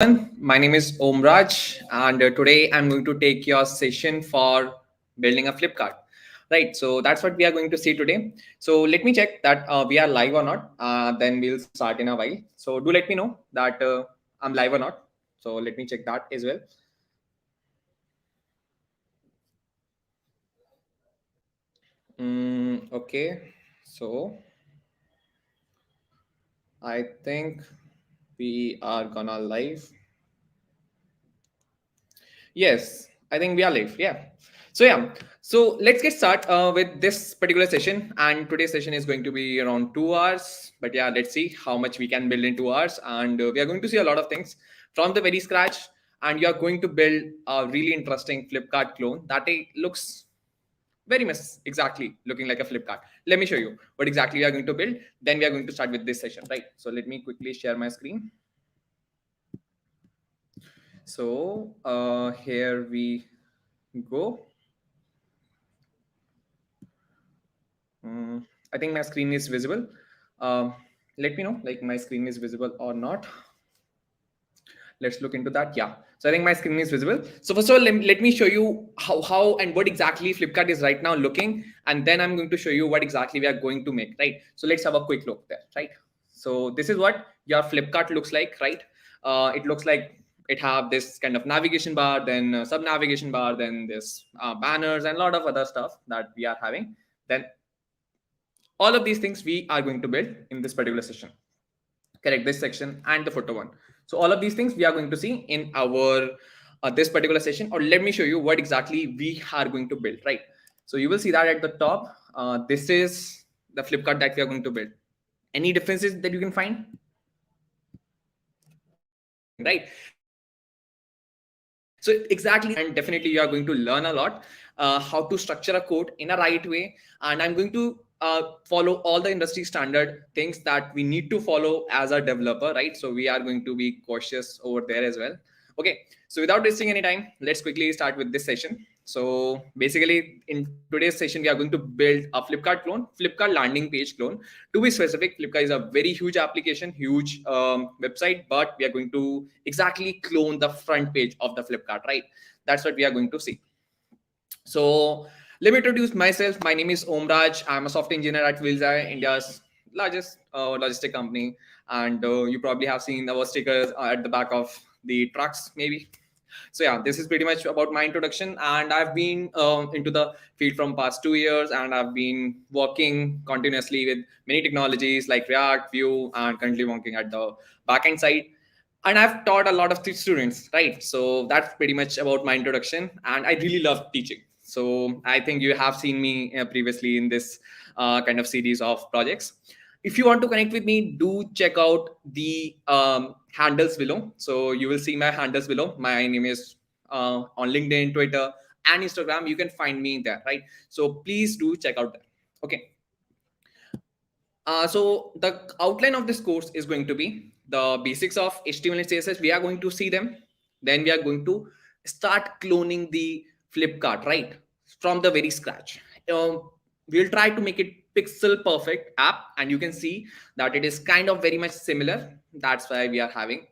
My name is Omraj, and today I'm going to take your session for building a Flipkart. Right, so that's what we are going to see today. So let me check that we are live or not. Then we'll start in a while. So do let me know that I'm live or not. So let me check that as well. Okay, so I think we are gonna live. Yes, I think we are live. Yeah. So let's get started with this particular session. And today's session is going to be around 2 hours. But yeah, let's see how much we can build in 2 hours. And we are going to see a lot of things from the very scratch. And you are going to build a really interesting Flipkart clone that looks very much exactly looking like a Flipkart. Let me show you what exactly we are going to build. Then we are going to start with this session, right? So let me quickly share my screen. So here we go. I think my screen is visible. Um, Let me know like my screen is visible or not. Let's look into that. Yeah. So I think my screen is visible. So first of all, let me show you how and what exactly Flipkart is right now looking. And then I'm going to show you what exactly we are going to make, right? So let's have a quick look there, right? So this is what your Flipkart looks like, right? It looks like it have this kind of navigation bar, then sub navigation bar, then this banners and a lot of other stuff that we are having. Then all of these things we are going to build in this particular session. Correct, this section and the photo one. So all of these things we are going to see in our this particular session, or let me show you what exactly we are going to build, right? So you will see that at the top, this is the Flipkart that we are going to build. Any differences that you can find? Right. So exactly, and definitely you are going to learn a lot how to structure a code in a right way. And I'm going to follow all the industry standard things that we need to follow as a developer, right? So we are going to be cautious over there as well. Okay, so without wasting any time, let's quickly start with this session. So basically, in today's session, we are going to build a Flipkart clone, Flipkart landing page clone. To be specific, Flipkart is a very huge application, huge website, but we are going to exactly clone the front page of the Flipkart, right? That's what we are going to see. So let me introduce myself. My name is Omraj. I'm a software engineer at Wheelseye, India's largest logistic company. And you probably have seen our stickers at the back of the trucks, maybe. So yeah, this is pretty much about my introduction. And I've been into the field from past 2 years, and I've been working continuously with many technologies like React, Vue, and currently working at the backend side. And I've taught a lot of students, right? So that's pretty much about my introduction. And I really love teaching. So I think you have seen me previously in this kind of series of projects. If you want to connect with me, do check out the handles below. So you will see my handles below. My name is on LinkedIn, Twitter, and Instagram. You can find me there, right? So please do check out that. Okay. So the outline of this course is going to be the basics of HTML and CSS. We are going to see them. Then we are going to start cloning the Flipkart, right? From the very scratch. We'll try to make it pixel perfect app, and you can see that it is kind of very much similar. That's why we are having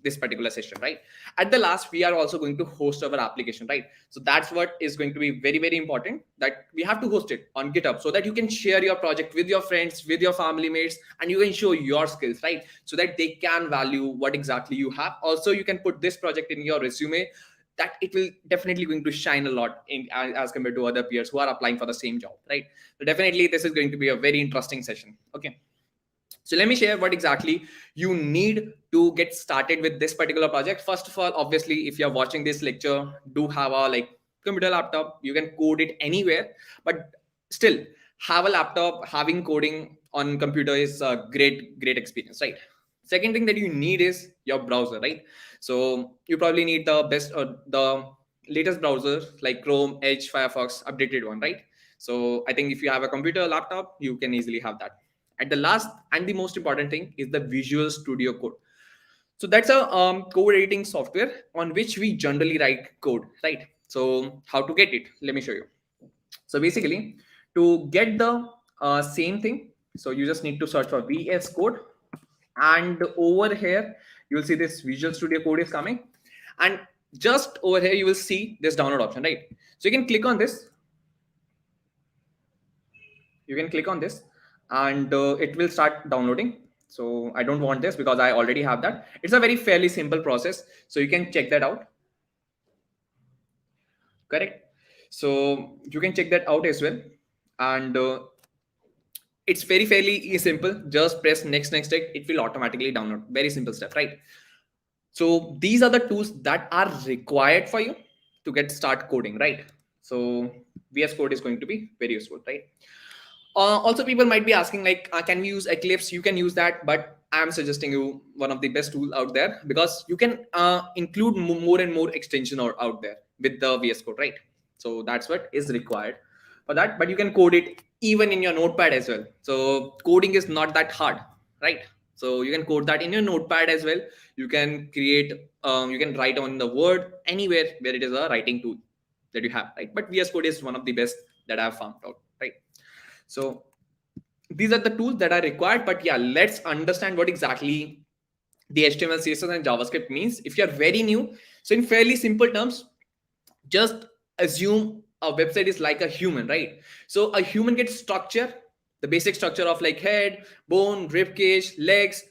this particular session, right? At the last, we are also going to host our application, right? So that's what is going to be very, very important, that we have to host it on GitHub so that you can share your project with your friends, with your family mates, and you can show your skills, right? So that they can value what exactly you have. Also, you can put this project in your resume, that it will definitely going to shine a lot in as compared to other peers who are applying for the same job, right? So definitely this is going to be a very interesting session. Okay, so let me share what exactly you need to get started with this particular project. First of all, obviously, if you're watching this lecture, do have a like computer laptop. You can code it anywhere, but still have a laptop. Having coding on computer is a great experience, right? Second thing that you need is your browser, right? So you probably need the best or the latest browser like Chrome, Edge, Firefox, updated one, right? So I think if you have a computer, laptop, you can easily have that. At the last and the most important thing is the Visual Studio Code. So that's a code editing software on which we generally write code, right? So how to get it? Let me show you. So basically, to get the same thing, so you just need to search for VS Code, and over here you will see this Visual Studio Code is coming, and just over here you will see this download option, right? So you can click on this. You can click on this, and it will start downloading. So I don't want this because I already have that. It's a very fairly simple process, so you can check that out. Correct. So you can check that out as well, and it's very fairly simple. Just press next, it will automatically download. Very simple step, right? So these are the tools that are required for you to get start coding, right? So VS Code is going to be very useful, right? Also, people might be asking like, can we use Eclipse? You can use that, but I'm suggesting you one of the best tool out there, because you can include more and more extension out there with the VS Code, right? So that's what is required for that. But you can code it even in your Notepad as well. So coding is not that hard, right? So you can code that in your Notepad as well. You can create, you can write on the Word anywhere where it is a writing tool that you have, right? But VS Code is one of the best that I've found out, right? So these are the tools that are required. But yeah, let's understand what exactly the HTML, CSS, and JavaScript means. If you're very new, so in fairly simple terms, just assume a website is like a human, right? So a human gets structure, the basic structure of like head, bone, rib cage, legs.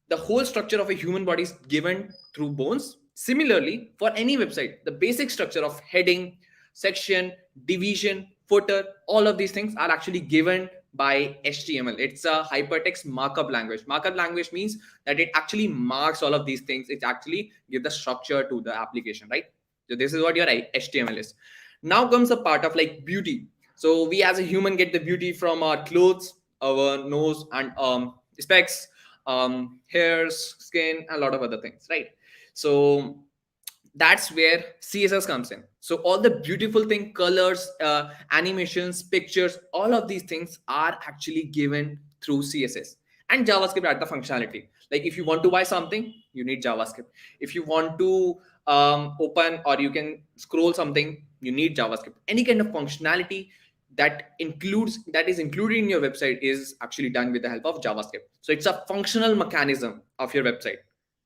The whole structure of a human body is given through bones. Similarly, for any website, the basic structure of heading, section, division, footer, all of these things are actually given by HTML. It's a hypertext markup language. Markup language means that it actually marks all of these things. It actually gives the structure to the application, right? So this is what your HTML is. Now comes a part of like beauty. So we as a human get the beauty from our clothes, our nose, and specs, hairs, skin, a lot of other things, right? So that's where CSS comes in. So all the beautiful thing, colors, animations, pictures, all of these things are actually given through CSS. And JavaScript at the functionality. Like if you want to buy something, you need JavaScript. If you want to open or you can scroll something, you need JavaScript. Any kind of functionality that is included in your website is actually done with the help of JavaScript. So it's a functional mechanism of your website.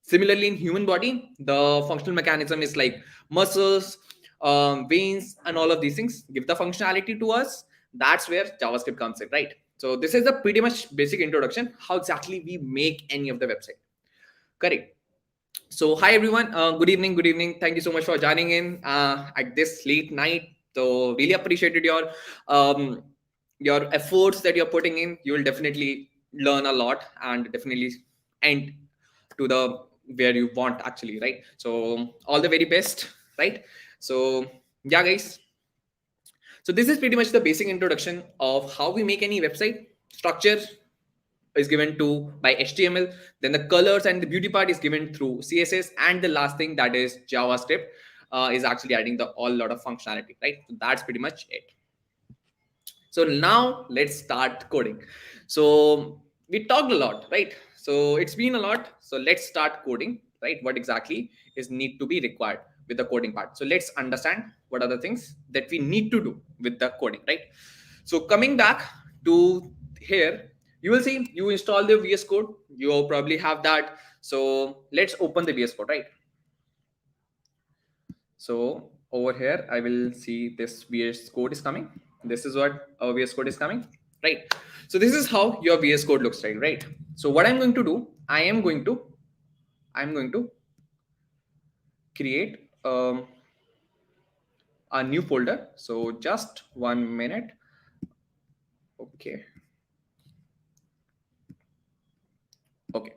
Similarly, in human body, the functional mechanism is like muscles, veins, and all of these things give the functionality to us. That's where JavaScript comes in, right? So this is a pretty much basic introduction how exactly we make any of the website. Correct. So hi everyone, good evening, good evening. Thank you so much for joining in at this late night. So really appreciated your efforts that you're putting in. You will definitely learn a lot and definitely end to the where you want actually, right? So all the very best, right? So yeah guys, so this is pretty much the basic introduction of how we make any website. Structure is given to by HTML, then the colors and the beauty part is given through CSS, and the last thing, that is JavaScript, is actually adding the all lot of functionality, right? So that's pretty much it. So now let's start coding. So we talked a lot, right? So it's been a lot. So let's start coding, right? What exactly is need to be required with the coding part. So let's understand what are the things that we need to do with the coding, right? So coming back to here, you will see you install the VS Code. You probably have that. So let's open the VS Code, right? So over here, I will see this VS Code is coming. This is what our VS Code is coming, right? So this is how your VS Code looks like, right? So what I'm going to do, I'm going to create a new folder. So just 1 minute. Okay. Okay.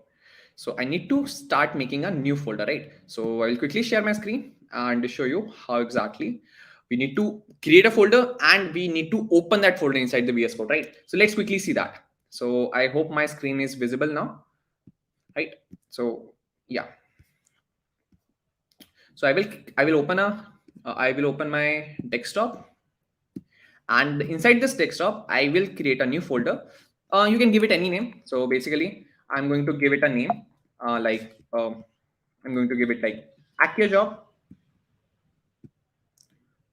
So I need to start making a new folder, right? So I'll quickly share my screen and show you how exactly we need to create a folder and we need to open that folder inside the VS Code, right? So let's quickly see that. So I hope my screen is visible now, right? So yeah. So I will open my desktop, and inside this desktop I will create a new folder. You can give it any name. So basically I'm going to give it a name like I'm going to give it like Accio Job.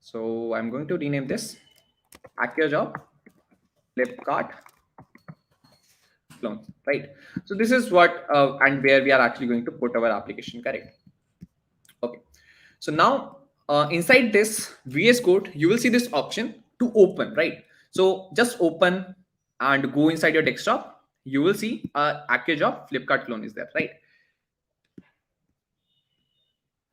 So I'm going to rename this Accio Job Flipkart clones, right? So this is what and where we are actually going to put our application, correct? Okay. So now inside this VS Code, you will see this option to open, right? So just open and go inside your desktop. You will see a package of Flipkart clone is there, right?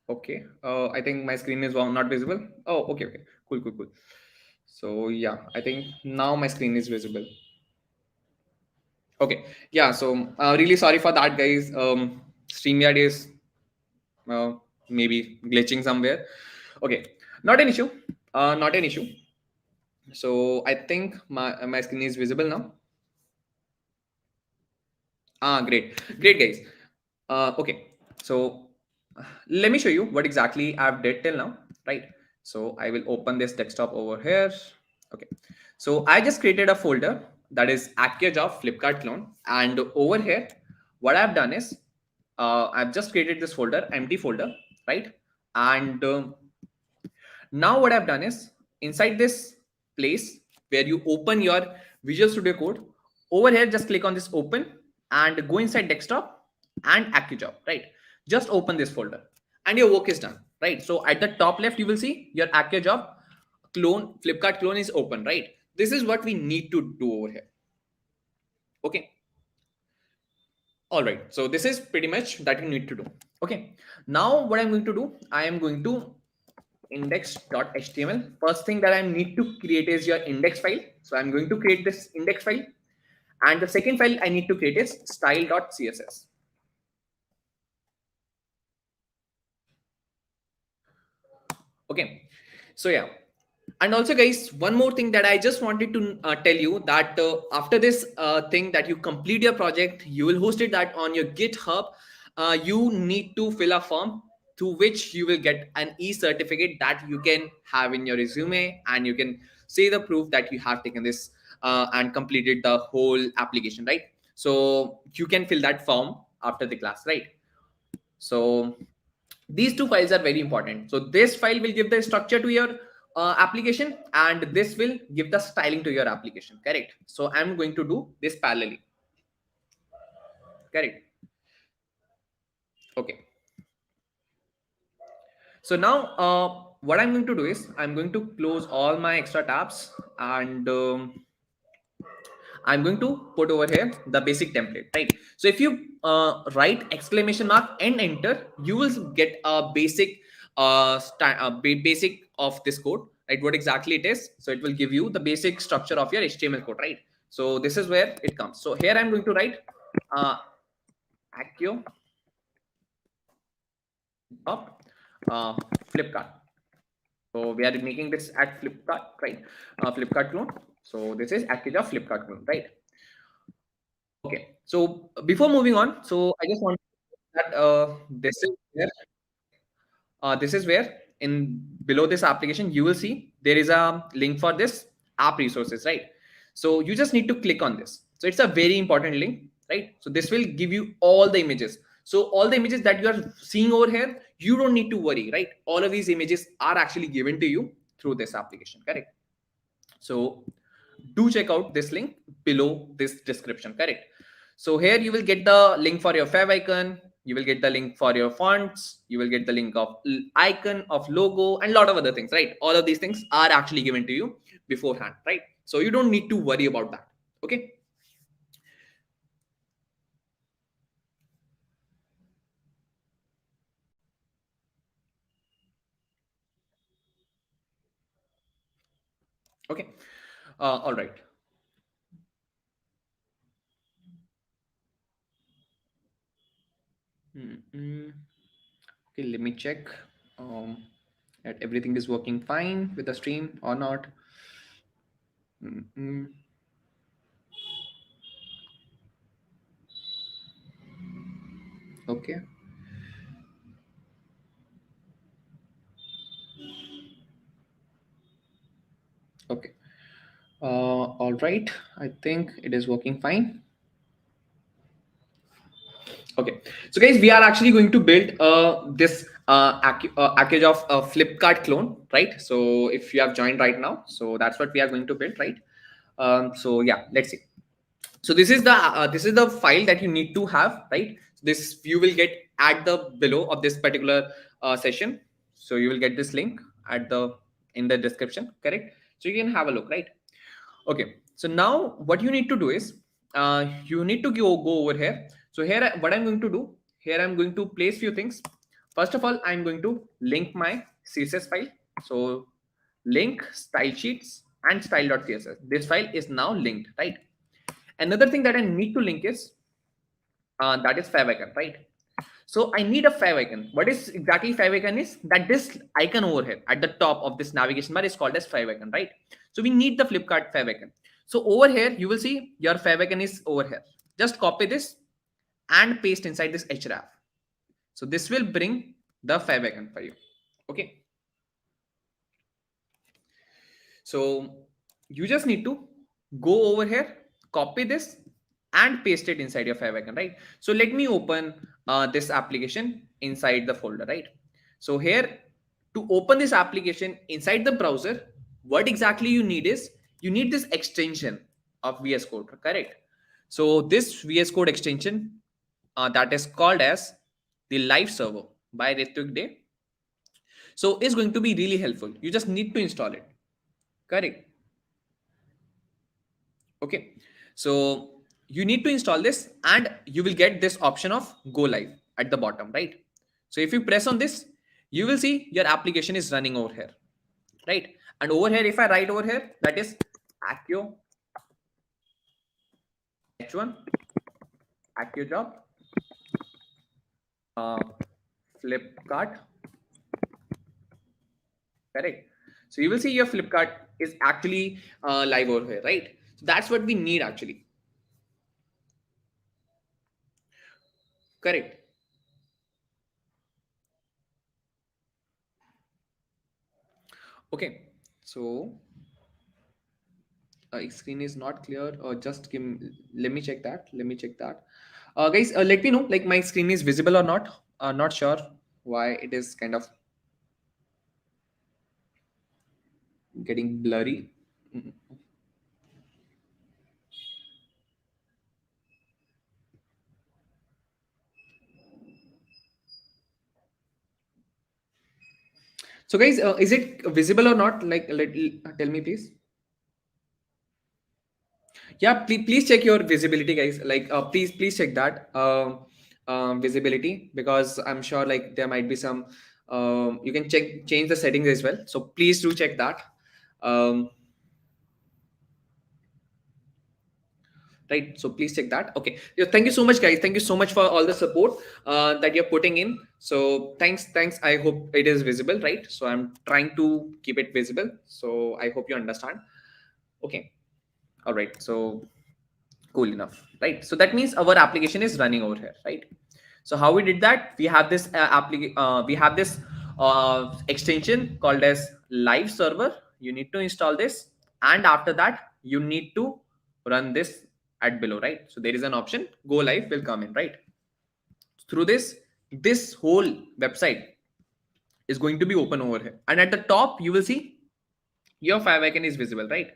Okay. I think my screen is not visible. Oh, okay, okay. Cool, cool, cool. So yeah, I think now my screen is visible. Okay. Yeah. So really sorry for that, guys. StreamYard is uh, maybe glitching somewhere. Okay. Not an issue. Not an issue. So I think my screen is visible now. Great, great, guys. Okay. So let me show you what exactly I've did till now, right? So I will open this desktop over here. Okay. So I just created a folder that is package of Flipkart clone, and over here, what I've done is I've just created this folder, empty folder, right? And now what I've done is inside this place where you open your Visual Studio Code, over here just click on this open and go inside desktop and AccuJob, right? Just open this folder and your work is done, right? So at the top left you will see your AccuJob clone, Flipkart clone is open, right? This is what we need to do over here. Okay. All right. So this is pretty much that you need to do. Okay. Now what I'm going to do, I am going to index.html. First thing that I need to create is your index file. So I'm going to create this index file. And the second file I need to create is style.css. Okay. So yeah. And also guys, one more thing that I just wanted to tell you that after this thing that you complete your project, you will host it that on your GitHub. You need to fill a form to which you will get an e-certificate that you can have in your resume, and you can say the proof that you have taken this and completed the whole application, right? So you can fill that form after the class, right? So these two files are very important. So this file will give the structure to your application, and this will give the styling to your application, correct? So I'm going to do this parallelly, correct? Okay. So now what I'm going to do is I'm going to close all my extra tabs, and I'm going to put over here the basic template, right? So if you write exclamation mark and enter, you will get a basic basic of this code, right? What exactly it is. So it will give you the basic structure of your HTML code, right? So this is where it comes. So here I'm going to write accio of Flipkart. So we are making this at Flipkart, right? Flipkart clone. So this is package of Flipkart clone, right? Okay. So before moving on, so I just want that this is where in below this application you will see there is a link for this app resources, right? So you just need to click on this. So it's a very important link, right? So this will give you all the images. So all the images that you are seeing over here, you don't need to worry, right? All of these images are actually given to you through this application, correct? So do check out this link below this description, correct? So here you will get the link for your favicon, you will get the link for your fonts, you will get the link of icon of logo and a lot of other things, right? All of these things are actually given to you beforehand, right? So you don't need to worry about that. Okay. Okay. All right. Okay, let me check that everything is working fine with the stream or not. Okay. Okay. All right. I think it is working fine. Okay. So guys, we are actually going to build this package of a Flipkart clone, right? So if you have joined right now, so that's what we are going to build, right? So yeah, let's see. So this is the file that you need to have, right? This you will get at the below of this particular session. So you will get this link at the in the description, correct? So you can have a look, right? Okay, so now what you need to do is you need to go over here. So here what I'm going to do, here I'm going to place few things. First of all, I'm going to link my CSS file. So link style sheets and style.css. This file is now linked, right? Another thing that I need to link is that is favicon, right? So I need a favicon. What is exactly favicon is that this icon over here at the top of this navigation bar is called as favicon, right? So we need the Flipkart favicon. So over here you will see your favicon is over here. Just copy this and paste inside this href. So this will bring the favicon for you. Okay. So you just need to go over here, copy this and paste it inside your favicon, right? So let me open this application inside the folder, right? So here to open this application inside the browser, what exactly you need is you need this extension of VS Code, correct? So this VS Code extension that is called as the live server by Ritvik Day. So it's going to be really helpful. You just need to install it, correct? Okay, so you need to install this and you will get this option of go live at the bottom, right? So if you press on this, you will see your application is running over here, right? And over here, if I write over here, that is Accio H1 Accio job Flipkart, correct? So you will see your Flipkart is actually live over here, right? So that's what we need actually, correct? Okay, so screen is not clear, or just give me, let me check that. Guys, let me know like my screen is visible or not. Not sure why it is kind of getting blurry. So guys, is it visible or not? Like tell me please. Yeah, please check your visibility, guys. Like please check that visibility, because I'm sure like there might be some you can change the settings as well, so please do check that. Right, so please check that. Okay, yeah, thank you so much guys, thank you so much for all the support that you're putting in. So thanks, I hope it is visible, right? So I'm trying to keep it visible, so I hope you understand. Okay, all right, so cool enough, right? So that means our application is running over here, right? So how we did that, we have this extension called as live server. You need to install this, and after that you need to run this at below, right? So there is an option go live will come in, right? Through this whole website is going to be open over here, and at the top you will see your favicon is visible, right?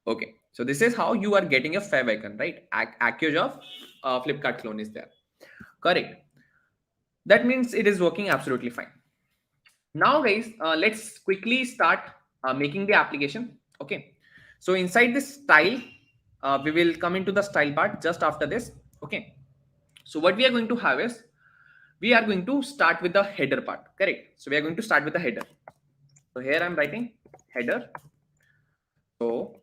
Okay, so this is how you are getting a favicon, right? Accused of Flipkart clone is there, correct? That means it is working absolutely fine. Now guys, let's quickly start making the application. Okay, so inside this style, we will come into the style part just after this. Okay, so what we are going to have is we are going to start with the header part, correct? So we are going to start with the header. So here I'm writing header. So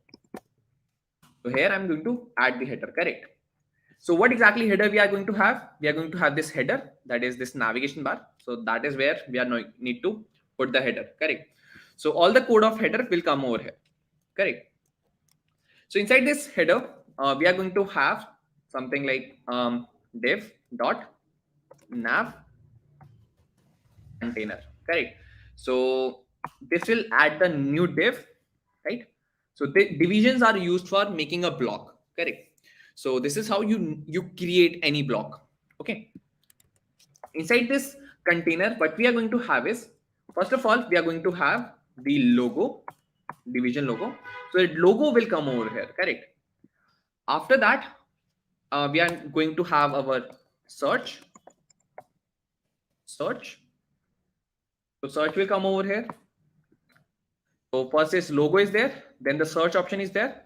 here I'm going to add the header, correct? So what exactly header we are going to have? We are going to have this header, that is this navigation bar. So that is where we are need to put the header, correct? So all the code of header will come over here, correct? So inside this header, we are going to have something like div dot nav container, correct? So this will add the new div, right? So the divisions are used for making a block, correct? So this is how you create any block. Okay, inside this container what we are going to have is, first of all we are going to have the logo, division logo. So the logo will come over here, correct? After that, we are going to have our search. So search will come over here. So first is logo is there, then the search option is there,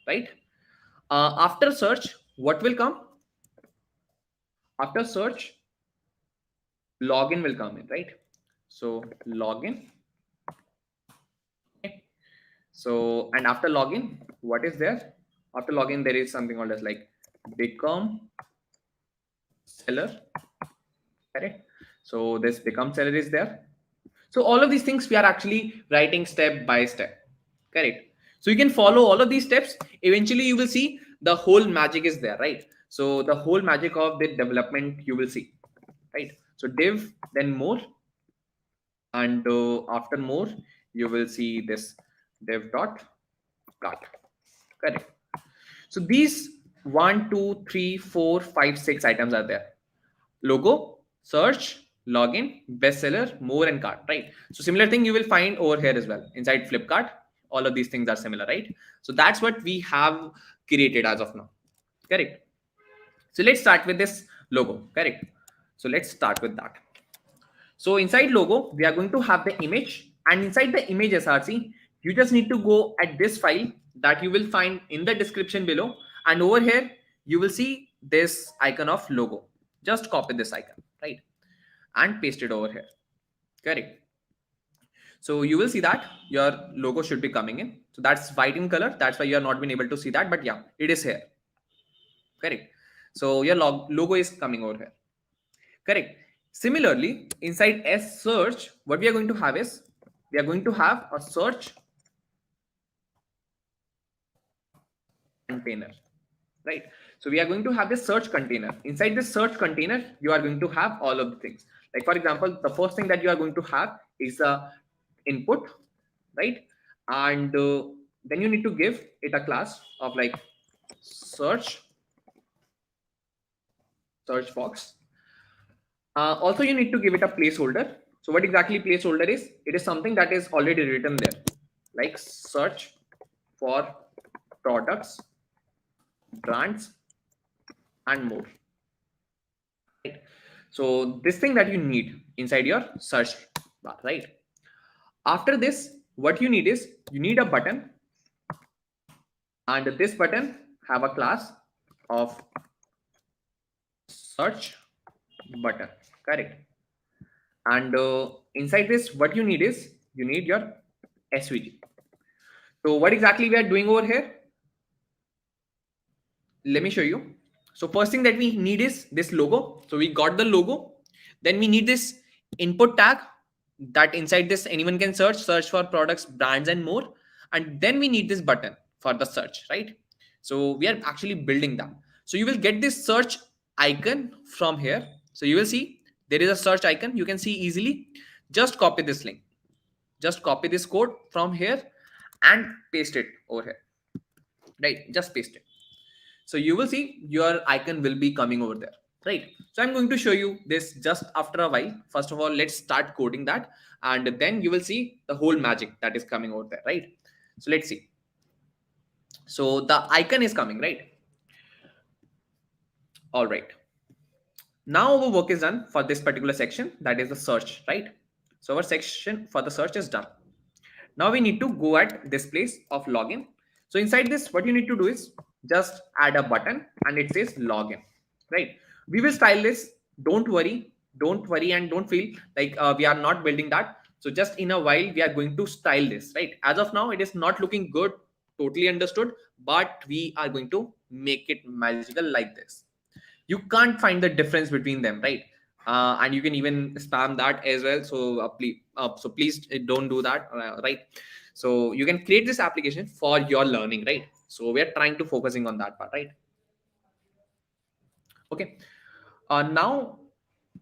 right? After search, what will come? After search, login will come in, right? So login. Okay. So, and after login, what is there? After login, there is something called as like become seller, correct? So this become seller is there. So all of these things we are actually writing step by step, correct? So you can follow all of these steps. Eventually, you will see the whole magic is there, right? So the whole magic of the development you will see, right? So div, then more, and after more, you will see this div dot cart, correct? So these 1, 2, 3, 4, 5, 6 items are there: logo, search, login, bestseller, more, and cart, right? So similar thing you will find over here as well inside Flipkart. All of these things are similar, right? So that's what we have created as of now, correct? So let's start with this logo, correct? So let's start with that. So inside logo, we are going to have the image, and inside the image SRC, you just need to go at this file that you will find in the description below, and over here you will see this icon of logo. Just copy this icon, right, and paste it over here, correct? So you will see that your logo should be coming in. So that's white in color, that's why you are not been able to see that, but yeah, it is here, correct? So your logo is coming over here, correct? Similarly, inside S search, what we are going to have is we are going to have a search container, right? So we are going to have this search container. Inside this search container, you are going to have all of the things. Like for example, the first thing that you are going to have is the input, right? And then you need to give it a class of like search box. Also, you need to give it a placeholder. So what exactly placeholder is? It is something that is already written there, like search for products, brands, and more. Right? So this thing that you need inside your search bar, right? After this, what you need is you need a button, and this button have a class of search button, correct? And inside this, what you need is you need your SVG. So what exactly we are doing over here? Let me show you. So first thing that we need is this logo. So we got the logo. Then we need this input tag that inside this anyone can search for products, brands, and more. And then we need this button for the search, right? So we are actually building that. So you will get this search icon from here. So you will see there is a search icon. You can see easily. Just copy this link. Just copy this code from here and paste it over here, right? Just paste it. So you will see your icon will be coming over there, right? So I'm going to show you this just after a while. First of all, let's start coding that, and then you will see the whole magic that is coming over there, right? So let's see. So the icon is coming, right? All right. Now our work is done for this particular section, that is the search, right? So our section for the search is done. Now we need to go at this place of login. So inside this, what you need to do is just add a button and it says login, right? We will style this. Don't worry, and don't feel like we are not building that. So just in a while, we are going to style this, right? As of now, it is not looking good, totally understood, but we are going to make it magical like this. You can't find the difference between them, right? And you can even spam that as well. So please don't do that, right? So you can create this application for your learning, right? So we are trying to focusing on that part, right? Okay. Now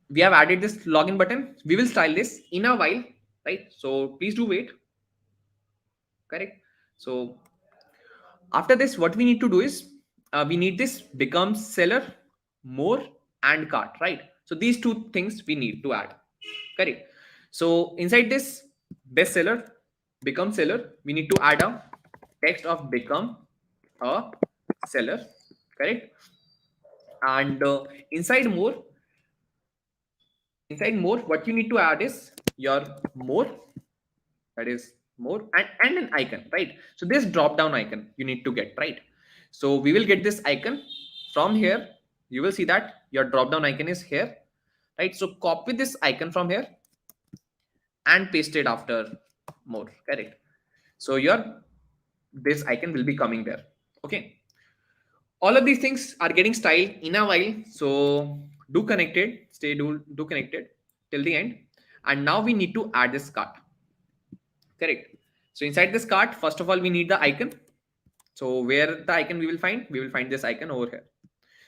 we have added this login button. We will style this in a while, right? So please do wait, correct? So after this, what we need to do is we need this become seller, more, and cart, right? So these two things we need to add, correct? So inside this best seller, become seller, we need to add a text of become a seller, correct? And inside more, what you need to add is your more, that is more, and an icon, right? So this drop down icon you need to get, right? So we will get this icon from here. You will see that your drop down icon is here, right? So copy this icon from here and paste it after more, correct? So your this icon will be coming there. Okay, all of these things are getting styled in a while, so do connected, do connected till the end. And now we need to add this cart, correct? So inside this cart, first of all, we need the icon. So where the icon we will find this icon over here.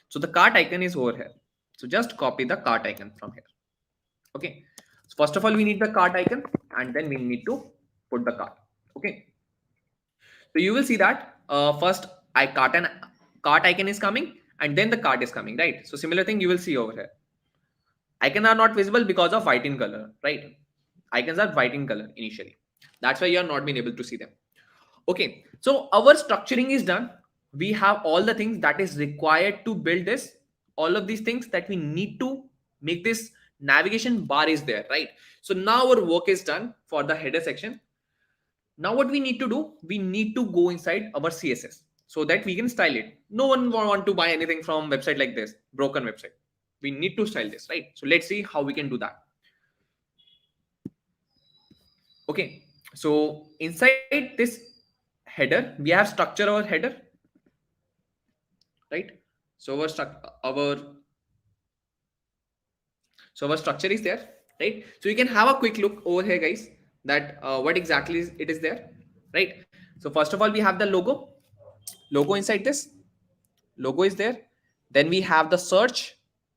So the cart icon is over here. So just copy the cart icon from here. Okay, so first of all, we need the cart icon, and then we need to put the cart. Okay, so you will see that first I cart icon is coming, and then the cart is coming, right? So similar thing you will see over here. Icons are not visible because of white in color, right? Icons are white in color initially. That's why you are not being able to see them. Okay, so our structuring is done. We have all the things that is required to build this. All of these things that we need to make this navigation bar is there, right? So now our work is done for the header section. Now what we need to do, we need to go inside our CSS so that we can style it. No one want to buy anything from website like this, broken website. We need to style this, right? So let's see how we can do that. Okay, so inside this header, we have structure our header, right? So our structure is there, right? So you can have a quick look over here, guys, that what exactly it is there, right? So first of all, we have the logo inside this. Logo is there. Then we have the search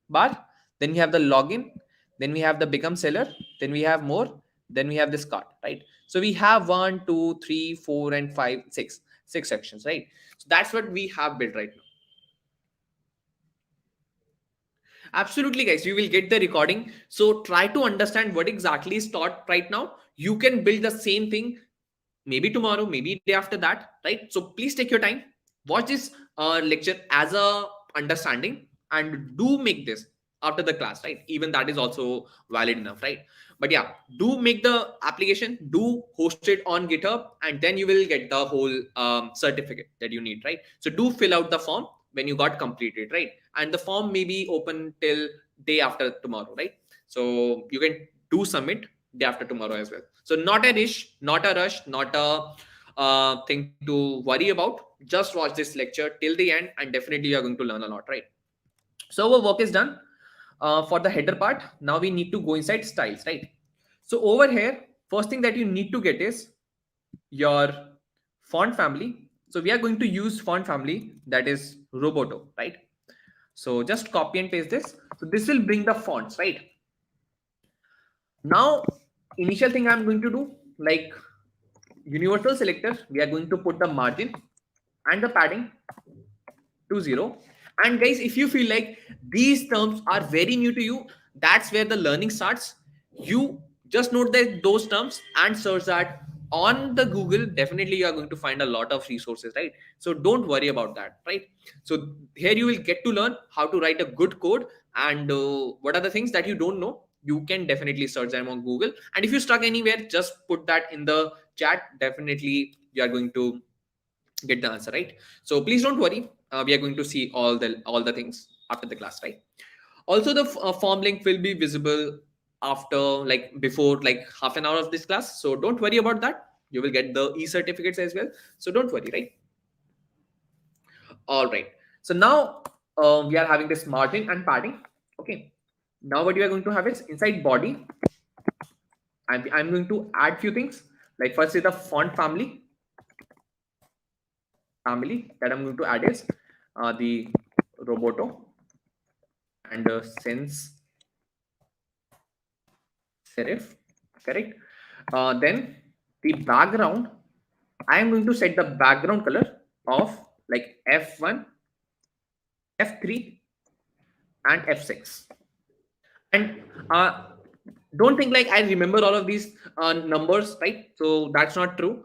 bar. Then we have the login. Then we have the become seller. Then we have more. Then we have this cart, right? So we have 1, 2, 3, 4, and 5, 6 sections, right? So that's what we have built right now. Absolutely, guys, you will get the recording. So try to understand what exactly is taught right now. You can build the same thing maybe tomorrow, maybe day after that, right? So please take your time, watch this lecture as a understanding, and do make this after the class, right? Even that is also valid enough, right? But yeah, do make the application, do host it on GitHub, and then you will get the whole certificate that you need, right? So do fill out the form when you got completed, right? And the form may be open till day after tomorrow, right? So you can do submit day after tomorrow as well. So not a rush, not a thing to worry about. Just watch this lecture till the end, and definitely you are going to learn a lot, right? So our work is done for the header part. Now we need to go inside styles, right? So over here, first thing that you need to get is your font family. So we are going to use font family that is Roboto, right? So just copy and paste this. So this will bring the fonts, right? Now, initial thing I'm going to do, like universal selector, we are going to put the margin and the padding to 0. And guys, if you feel like these terms are very new to you, that's where the learning starts. You just note that those terms and search that on the Google. Definitely you are going to find a lot of resources, right? So don't worry about that, right? So here you will get to learn how to write a good code, and what are the things that you don't know, you can definitely search them on Google. And if you stuck anywhere, just put that in the chat. Definitely you are going to get the answer, right? So please don't worry, we are going to see all the things after the class, right? Also the form link will be visible after, like before, like half an hour of this class. So don't worry about that, you will get the e-certificates as well. So don't worry, right? All right, so now we are having this margin and padding. Okay, now what you are going to have is inside body. I'm going to add few things, like first is the font family that I'm going to add is the Roboto and sans serif, correct? Then the background, I am going to set the background color of like F1, F3, and F6. And don't think like I remember all of these numbers, right? So that's not true.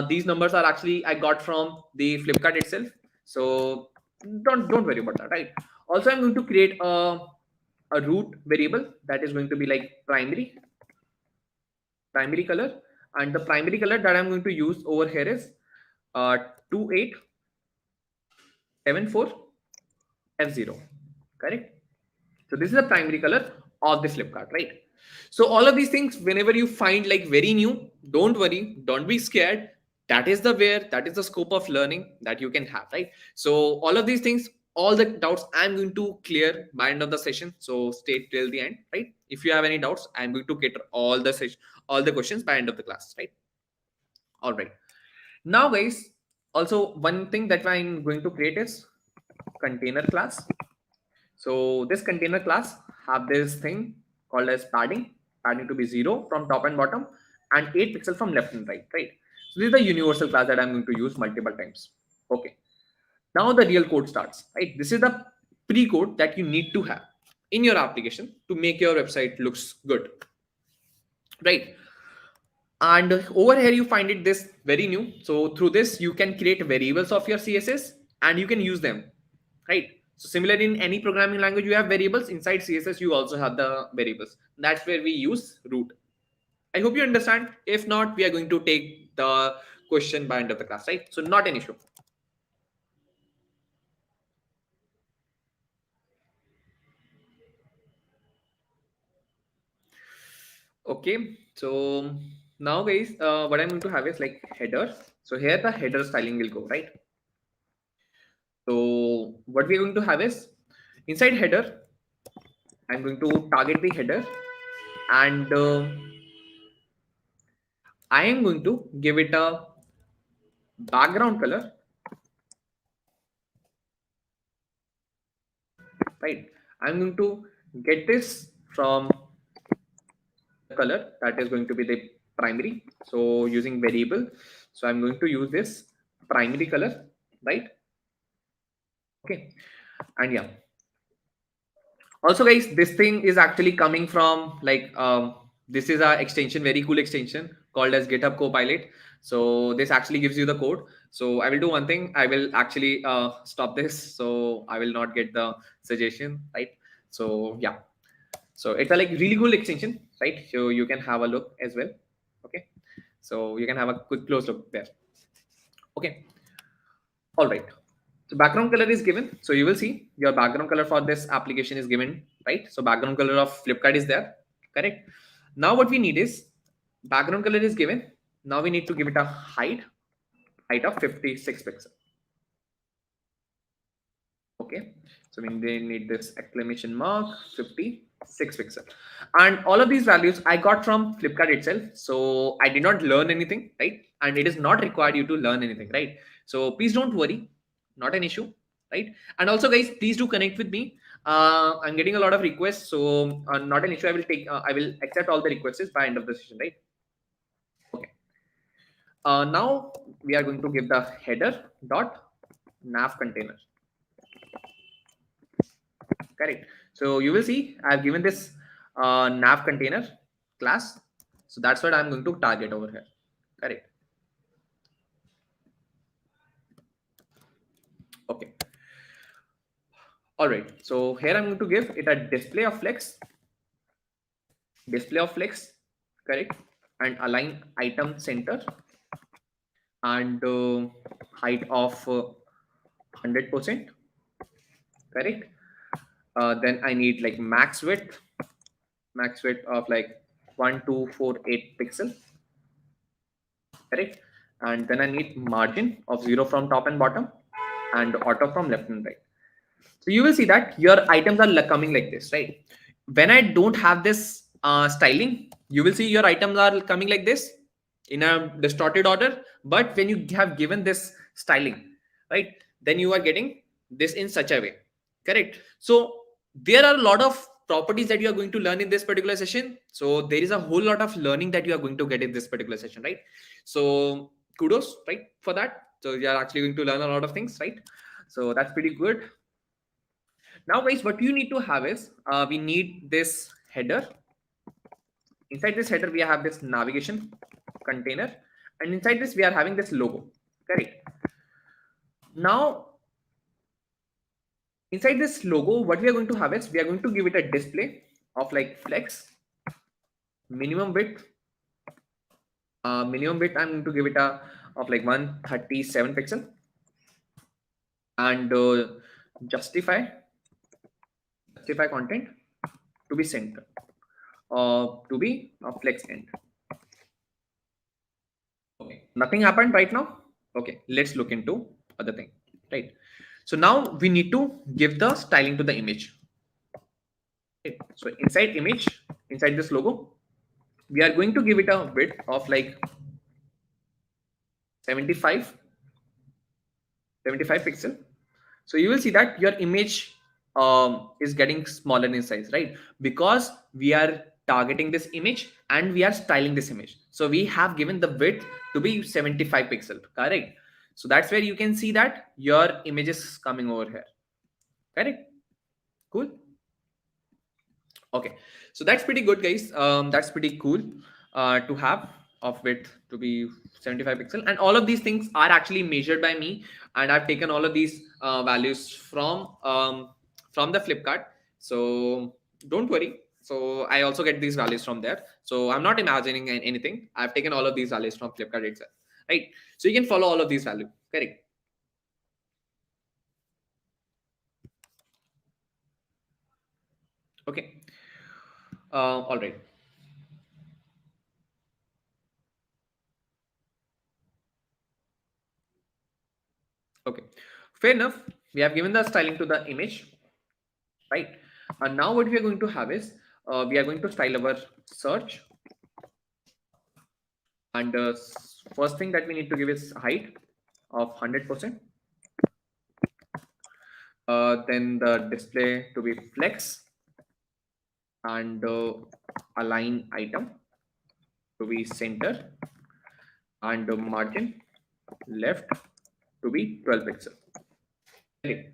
These numbers are actually I got from the Flipkart itself. So Don't worry about that, right? Also, I'm going to create a root variable that is going to be like primary color, and the primary color that I'm going to use over here is 2874F0, correct? So this is the primary color of the Flipkart, right? So all of these things, whenever you find like very new, don't worry, don't be scared. That is the scope of learning that you can have, right? So all of these things, all the doubts I'm going to clear by end of the session. So stay till the end, right? If you have any doubts, I'm going to cater all the session, all the questions by end of the class, right? All right. Now, guys, also one thing that I'm going to create is container class. So this container class have this thing called as padding to be 0 from top and bottom, and 8 pixel from left and right, right? So this is the universal class that I'm going to use multiple times. Okay. Now the real code starts, right? This is the pre-code that you need to have in your application to make your website looks good, right? And over here you find it this very new. So through this you can create variables of your CSS and you can use them, right? So similarly, in any programming language you have variables. Inside CSS you also have the variables. That's where we use root. I hope you understand. If not, we are going to take the question by end of the class, right? So not an issue. Okay, so now guys, what I'm going to have is like header. So here the header styling will go, right? So what we are going to have is inside header, I'm going to target the header, and I am going to give it a background color, right? I'm going to get this from the color that is going to be the primary. So using variable, so I'm going to use this primary color, right? Okay, and yeah, also guys, this thing is actually coming from like this is a extension, very cool extension called as GitHub Copilot. So this actually gives you the code. So I will do one thing, I will actually stop this, so I will not get the suggestion, right? So yeah, so it's a like really cool extension, right? So you can have a look as well. Okay, so you can have a quick close look there. Okay, all right. So background color is given. So you will see your background color for this application is given, right? So background color of Flipkart is there, correct? Now what we need is background color is given. Now we need to give it a height of 56 pixels. Okay, so we need this exclamation mark 56 pixel, and all of these values I got from Flipkart itself. So I did not learn anything, right? And it is not required you to learn anything, right? So please don't worry, not an issue, right? And also guys, please do connect with me. I'm getting a lot of requests, so not an issue. I will accept all the requests by end of the session, right? Okay. Now we are going to give the header dot nav container. Correct. So you will see I've given this nav container class. So that's what I'm going to target over here. Correct. Okay. All right. So here I'm going to give it a display of flex, correct, and align item center, and height of 100%, correct. Then I need like max width of like 1248 pixel, correct. And then I need margin of 0 from top and bottom, and auto from left and right. So you will see that your items are coming like this, right? When I don't have this styling, you will see your items are coming like this in a distorted order. But when you have given this styling, right, then you are getting this in such a way, correct? So there are a lot of properties that you are going to learn in this particular session. So there is a whole lot of learning that you are going to get in this particular session, right? So kudos, right, for that. So you are actually going to learn a lot of things, right? So that's pretty good. Now guys, what you need to have is we need this header. Inside this header we have this navigation container, and inside this we are having this logo, correct? Now Inside this logo, what we are going to have is we are going to give it a display of like flex minimum width. Minimum width, I'm going to give it a of like 137 pixel, and justify content to be center, to be a flex end. Okay, nothing happened right now. Okay, let's look into other thing, right? So now we need to give the styling to the image. Okay. So inside image, inside this logo, we are going to give it a width of like 75 pixel. So you will see that your image is getting smaller in size, right? Because we are targeting this image and we are styling this image. So we have given the width to be 75 pixel, correct? So that's where you can see that your image is coming over here, correct? Cool. Okay, so that's pretty good, guys. That's pretty cool to have of width to be 75 pixel, and all of these things are actually measured by me, and I've taken all of these values from the Flipkart. So don't worry. So I also get these values from there. So I'm not imagining anything. I've taken all of these values from Flipkart itself, right? So you can follow all of these values, correct? Okay. All right. Okay, fair enough. We have given the styling to the image, right? And now what we are going to have is we are going to style our search, and first thing that we need to give is height of 100%. Then the display to be flex, and align item to be center, and margin left to be 12 pixel. Okay.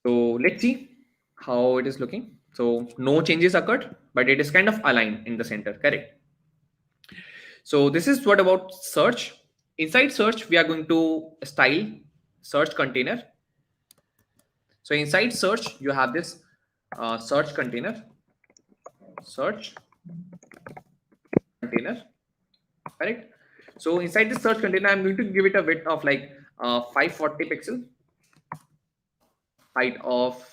So let's see how it is looking. So no changes occurred, but it is kind of aligned in the center, correct? So this is what about search. Inside search, we are going to style search container. So inside search, you have this search container, correct? So inside this search container, I'm going to give it a width of like 540 pixel, height of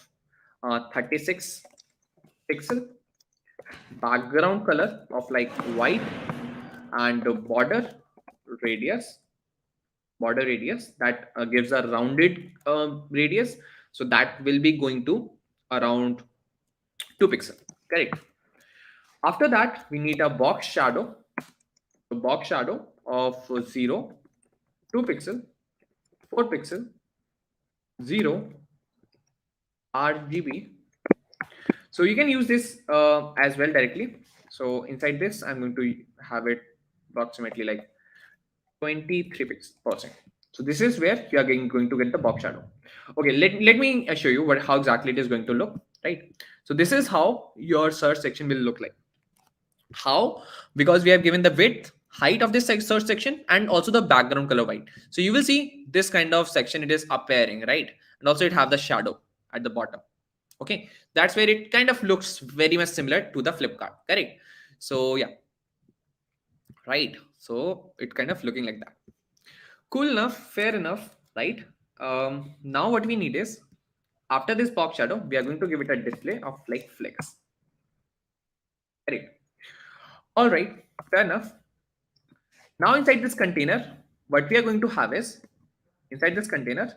36 pixel, background color of like white, and border radius that gives a rounded radius, so that will be going to around 2 pixel, correct? After that, we need a box shadow of 0, 2 pixel, 4 pixel, 0 RGB. So you can use this as well directly. So inside this, I'm going to have it approximately like 23%. So this is where you are going to get the box shadow. Okay, let me show you how exactly it is going to look, right? So this is how your search section will look like. How? Because we have given the width, height of this search section, and also the background color white. So you will see this kind of section, it is appearing, right? And also it have the shadow at the bottom. Okay, that's where it kind of looks very much similar to the Flipkart, correct? So yeah, right? So it kind of looking like that. Cool enough, fair enough, right? Now what we need is, after this box shadow, we are going to give it a display of like flex. Correct. All right, fair enough. Now inside this container, what we are going to have is, inside this container,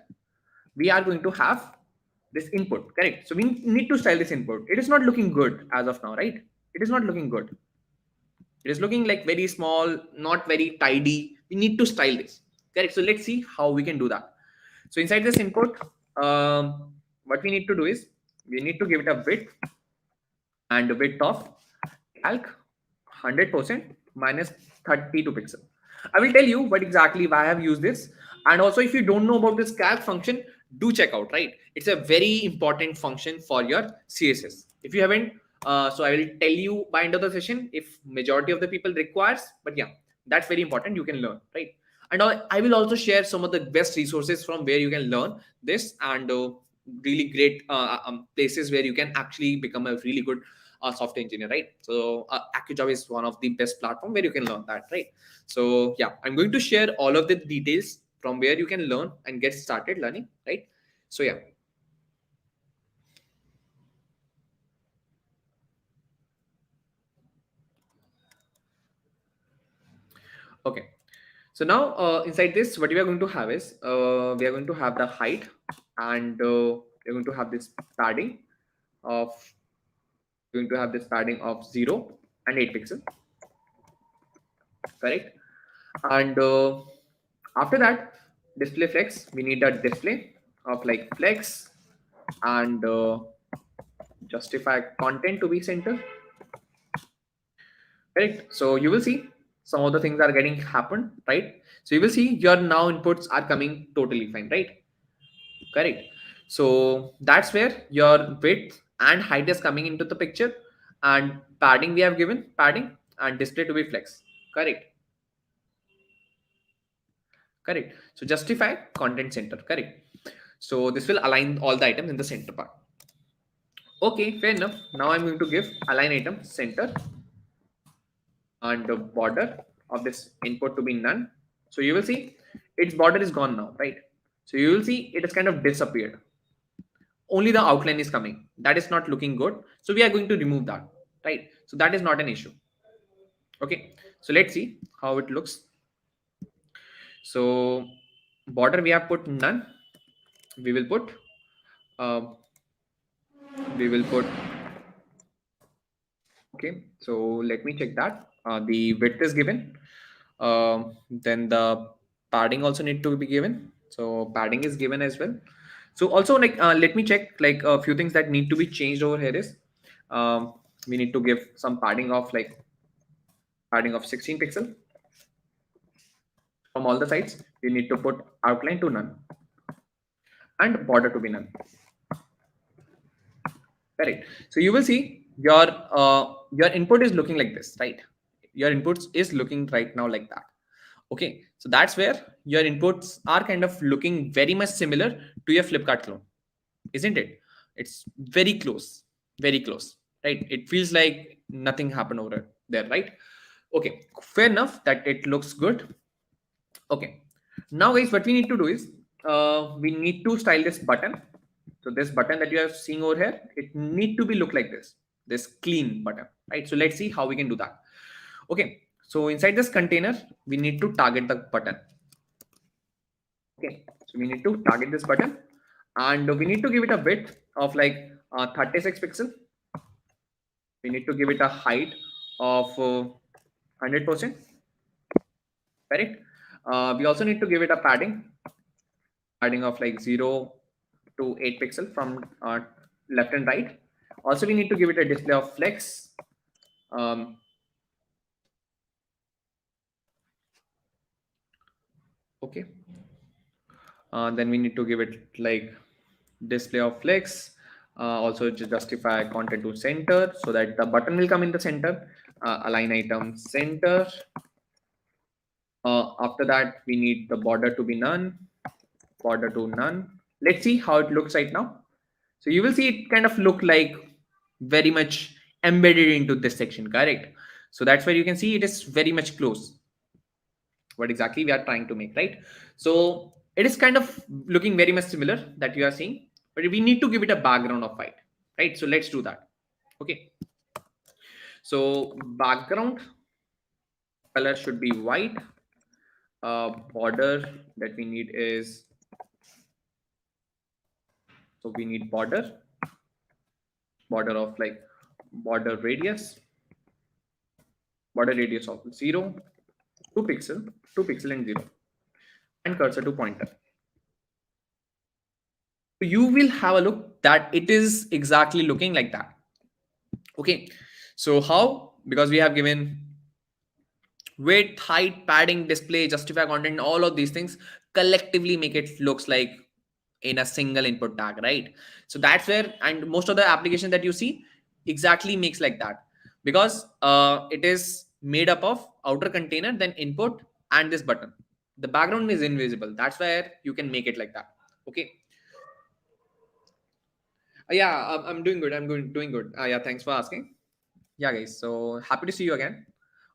we are going to have this input, correct? So we need to style this input. It is not looking good as of now, right? It is not looking good. It is looking like very small, not very tidy. We need to style this, correct? So let's see how we can do that. So inside this input, what we need to do is we need to give it a width, and the width of calc 100% minus 32 pixel. I will tell you what exactly why I have used this. And also, if you don't know about this calc function, do check out, right? It's a very important function for your CSS. If you haven't, so I will tell you by end of the session if majority of the people requires, but yeah, that's very important. You can learn, right? And I will also share some of the best resources from where you can learn this, and really great places where you can actually become a really good software engineer, right? So AccuJob is one of the best platform where you can learn that, right? So yeah, I'm going to share all of the details from where you can learn and get started learning, right? So yeah. Okay. So now inside this, what we are going to have is we are going to have the height, and we're going to have this padding of going to have this padding of 0 and 8 pixel, correct? And after that, display flex, we need a display of like flex, and justify content to be center, correct? So you will see some of the things are getting happen, right? So you will see your now inputs are coming totally fine, right? Correct. So that's where your width and height is coming into the picture, and padding we have given padding, and display to be flex, correct? Correct. So justify content center, correct? So this will align all the items in the center part. Okay, fair enough. Now I'm going to give align item center, and the border of this input to be none. So you will see its border is gone now, right? So you will see it has kind of disappeared. Only the outline is coming. That is not looking good. So we are going to remove that, right? So that is not an issue. Okay. So let's see how it looks. So border we have put none. We will put uh, we will put okay. So let me check that. The width is given. Then the padding also need to be given. So padding is given as well. So also like let me check like a few things that need to be changed over here is we need to give some padding of like padding of 16 pixel from all the sides. We need to put outline to none and border to be none. Correct. So you will see your input is looking like this, right? Your inputs is looking right now like that. Okay, so that's where your inputs are kind of looking very much similar to your Flipkart clone, isn't it? It's very close, right? It feels like nothing happened over there, right? Okay, fair enough that it looks good. Okay, now guys, what we need to do is we need to style this button. So this button that you are seeing over here, it need to be look like this clean button, right? So let's see how we can do that. Okay, so inside this container, we need to target the button. Okay, so we need to target this button, and we need to give it a width of like 36 pixel. We need to give it a height of 100%, correct? We also need to give it a padding of like 0 to 8 pixel from left and right. Also, we need to give it a display of flex. Um, okay. Then we need to give it like display of flex. Also to justify content to center so that the button will come in the center. Align item center. After that, we need the border to be none. Border to none. Let's see how it looks right now. So you will see it kind of look like very much embedded into this section, correct? So that's where you can see it is very much close what exactly we are trying to make, right? So it is kind of looking very much similar that you are seeing, but we need to give it a background of white, right? So let's do that. Okay, so background color should be white. Border that we need is, so we need border of like border radius of 0 2 pixel 2 pixel and 0, and cursor to pointer. So you will have a look that it is exactly looking like that. Okay, so how? Because we have given width, height, padding, display, justify content, all of these things collectively make it looks like in a single input tag, right? So that's where, and most of the application that you see exactly makes like that, because it is made up of outer container, then input, and this button. The background is invisible. That's where you can make it like that. Okay. Yeah, I'm doing good. Doing good. Yeah, thanks for asking. Yeah, guys. So happy to see you again.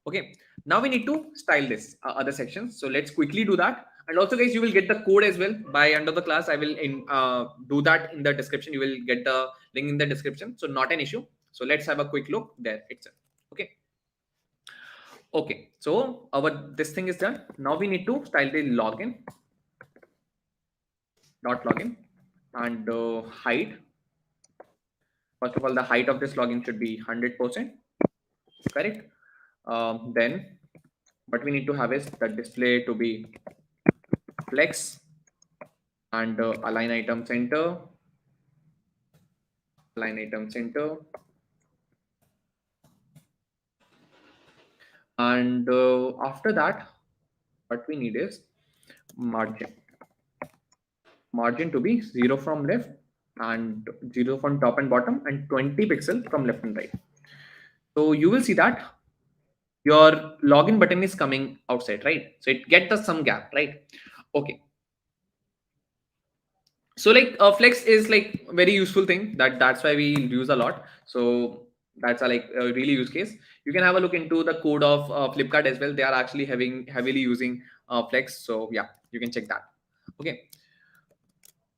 Okay, now we need to style this other section. So let's quickly do that. And also, guys, you will get the code as well by end of the class. I will do that in the description. You will get the link in the description. So not an issue. So let's have a quick look there itself. Okay. Okay. So our this thing is done. Now we need to style the login dot login and height. First of all, the height of this login should be 100%. Correct. Then what we need to have is the display to be flex and align item center, align item center, and after that what we need is margin, margin to be 0 from left and 0 from top and bottom and 20 pixel from left and right. So you will see that your login button is coming outside, right? So it gets the some gap, right? Okay. So like flex is like very useful thing, that's why we use a lot. So that's a like a really use case. You can have a look into the code of Flipkart as well. They are actually having heavily using flex. So yeah, you can check that. Okay,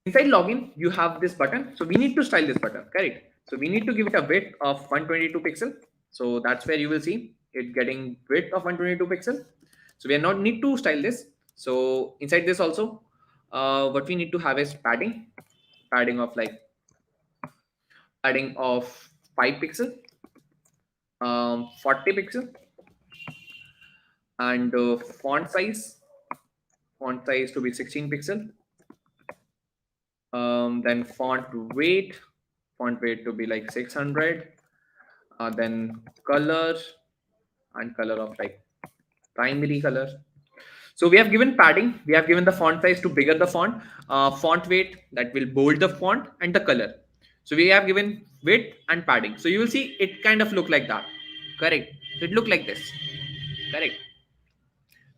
inside login you have this button. So we need to style this button, correct? So we need to give it a width of 122 pixel. So that's where you will see it getting width of 122 pixel. So we are not need to style this. So inside this also what we need to have is padding, padding of like padding of 5 pixel, 40 pixel, and font size to be 16 pixel. Then font weight to be like 600. Then color and color of like primary color. So we have given padding, we have given the font size to bigger the font, font weight that will bold the font, and the color. So we have given width and padding. So you will see it kind of look like that, correct? So it look like this, correct?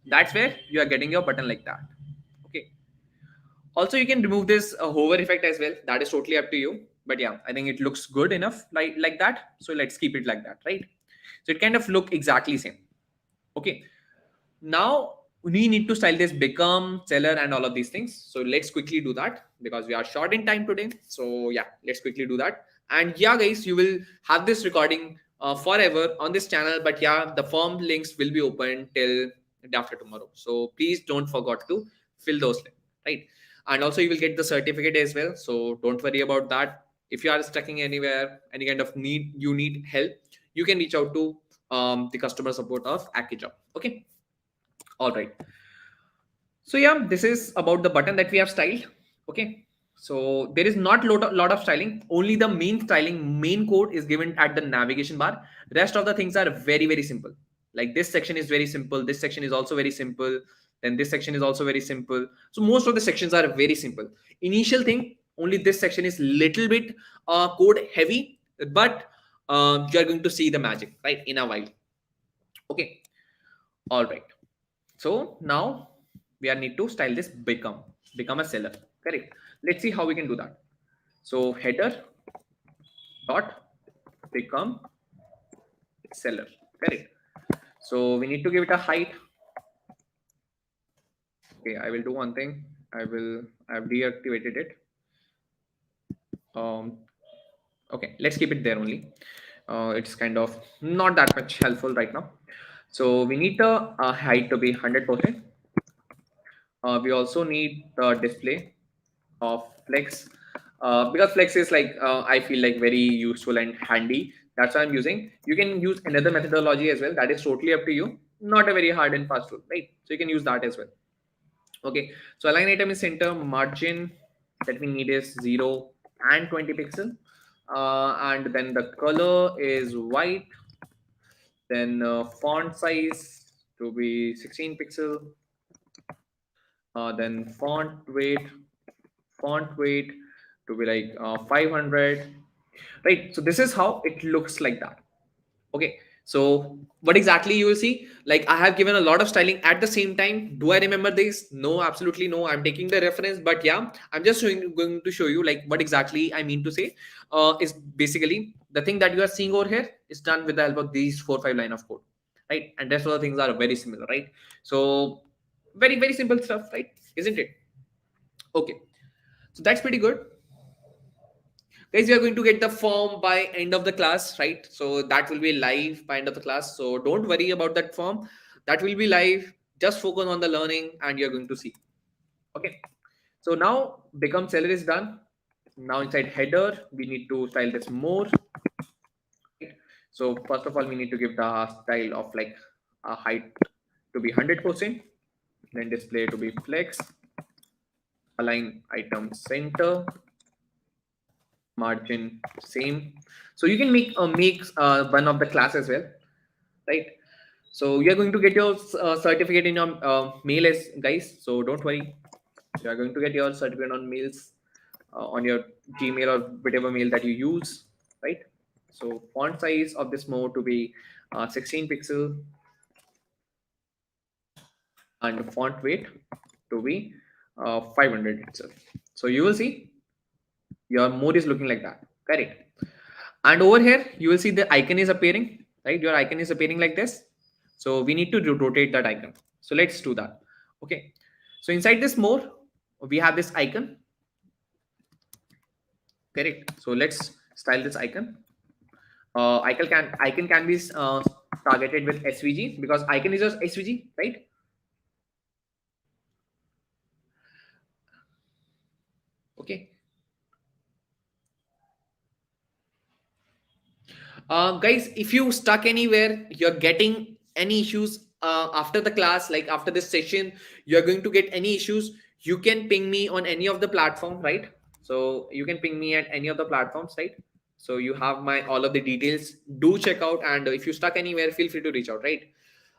That's where you are getting your button like that. Okay. Also, you can remove this hover effect as well. That is totally up to you. But yeah, I think it looks good enough like that. So let's keep it like that, right? So it kind of look exactly same. Okay. Now we need to style this become seller and all of these things. So let's quickly do that because we are short in time today. So yeah, let's quickly do that. And yeah, guys, you will have this recording forever on this channel. But yeah, the form links will be open till after tomorrow. So please don't forget to fill those links, right? And also you will get the certificate as well. So don't worry about that. If you are stuck anywhere, any kind of you need help, you can reach out to the customer support of Akijob. Okay. All right. So yeah, this is about the button that we have styled. Okay. So there is not lot of styling. Only the main styling, main code is given at the navigation bar. Rest of the things are very, very simple. Like this section is very simple. This section is also very simple. Then this section is also very simple. So most of the sections are very simple. Initial thing, only this section is little bit code heavy, but you are going to see the magic right in a while. Okay. All right. So now we are need to style this become a seller, correct? Let's see how we can do that. So header dot become seller, correct? So we need to give it a height. Okay, I will do one thing. I've deactivated it. Okay, let's keep it there only. It's kind of not that much helpful right now. So we need the height to be 100%. We also need the display of flex because flex is like I feel like very useful and handy. That's why I'm using. You can use another methodology as well. That is totally up to you. Not a very hard and fast tool, right? So you can use that as well. Okay. So align item is center, margin that we need is 0 and 20 pixel, and then the color is white. Then font size to be 16 pixel. Then font weight to be like 500, right? So this is how it looks like that. Okay, So what exactly you will see, like I have given a lot of styling at the same time. Do I remember this? No, absolutely no. I'm taking the reference, but yeah, I'm just going to show you like what exactly I mean to say. Is basically the thing that you are seeing over here is done with the help of these 4 5 line of code, right? And rest of the things are very similar, right? So very simple stuff, right? Isn't it? Okay, so that's pretty good. Guys, we are going to get the form by end of the class, right? So that will be live by end of the class, so don't worry about that form. That will be live. Just focus on the learning and you're going to see. Okay, so now become seller is done. Now inside header we need to style this more, right? So first of all we need to give the style of like a height to be 100%, then display to be flex, align item center, margin same. So you can make one of the class as well, right? So you are going to get your certificate in your mail, as guys, so don't worry. You are going to get your certificate on mails, on your Gmail or whatever mail that you use, right? So font size of this mode to be 16 pixel, and font weight to be 500 itself. So you will see your mode is looking like that, correct? And over here you will see the icon is appearing, right? Your icon is appearing like this. So we need to rotate that icon. So let's do that. Okay, so inside this more we have this icon, correct? So let's style this icon. Icon can be targeted with svg, because icon is just svg, right? Okay, guys, if you stuck anywhere, you're getting any issues after the class, like after this session, you're going to get any issues, you can ping me on any of the platform, right? So you can ping me at any of the platforms, right? So you have my all of the details. Do check out, and if you stuck anywhere, feel free to reach out, right?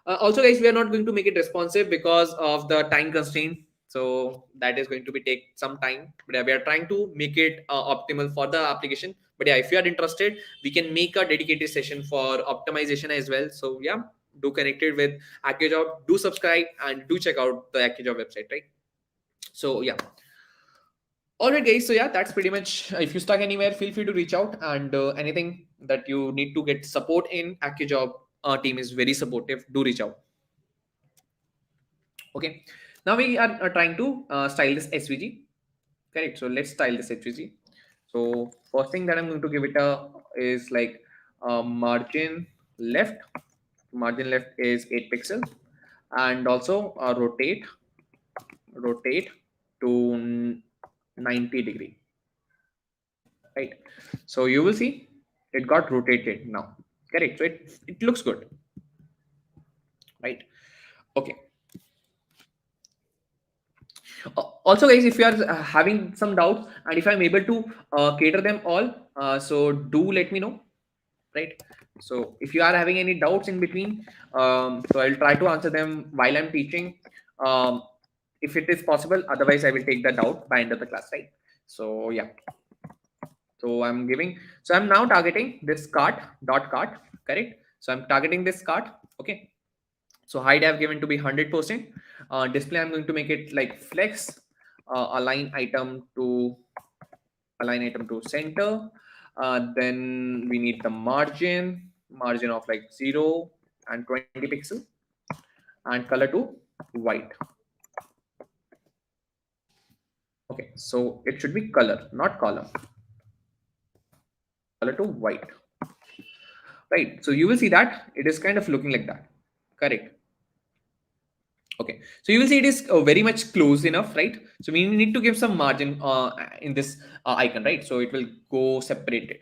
Also, guys, we are not going to make it responsive because of the time constraint. So that is going to be take some time, but yeah, we are trying to make it optimal for the application. But yeah, if you are interested, we can make a dedicated session for optimization as well. So yeah, do connect it with AccuJob, do subscribe, and do check out the AccuJob website, right? So yeah. All right, guys. So yeah, that's pretty much. If you stuck anywhere, feel free to reach out, and anything that you need to get support in, AccuJob team is very supportive. Do reach out. Okay, now we are trying to style this svg, correct? So let's style this svg. So first thing that I'm going to give it a is like margin left. Margin left is 8 pixel, and also rotate to 90-degree, right? So you will see it got rotated now, correct? So it looks good, right? Okay. Also, guys, if you are having some doubts, and if I'm able to cater them all, so do let me know, right? So if you are having any doubts in between, so I'll try to answer them while I'm teaching, um, if it is possible. Otherwise I will take the doubt by end of the class, right? So yeah, so I'm now targeting this cart, correct? So I'm targeting this cart. Okay, so height I've given to be 100%. Display I'm going to make it like flex, align item to center. Then we need the margin of like 0 and 20 pixel, and color to white. Okay, so it should be color, not column. Color to white, right? So you will see that it is kind of looking like that, correct? Okay, so you will see it is very much close enough, right? So we need to give some margin in this icon, right? So it will go separated.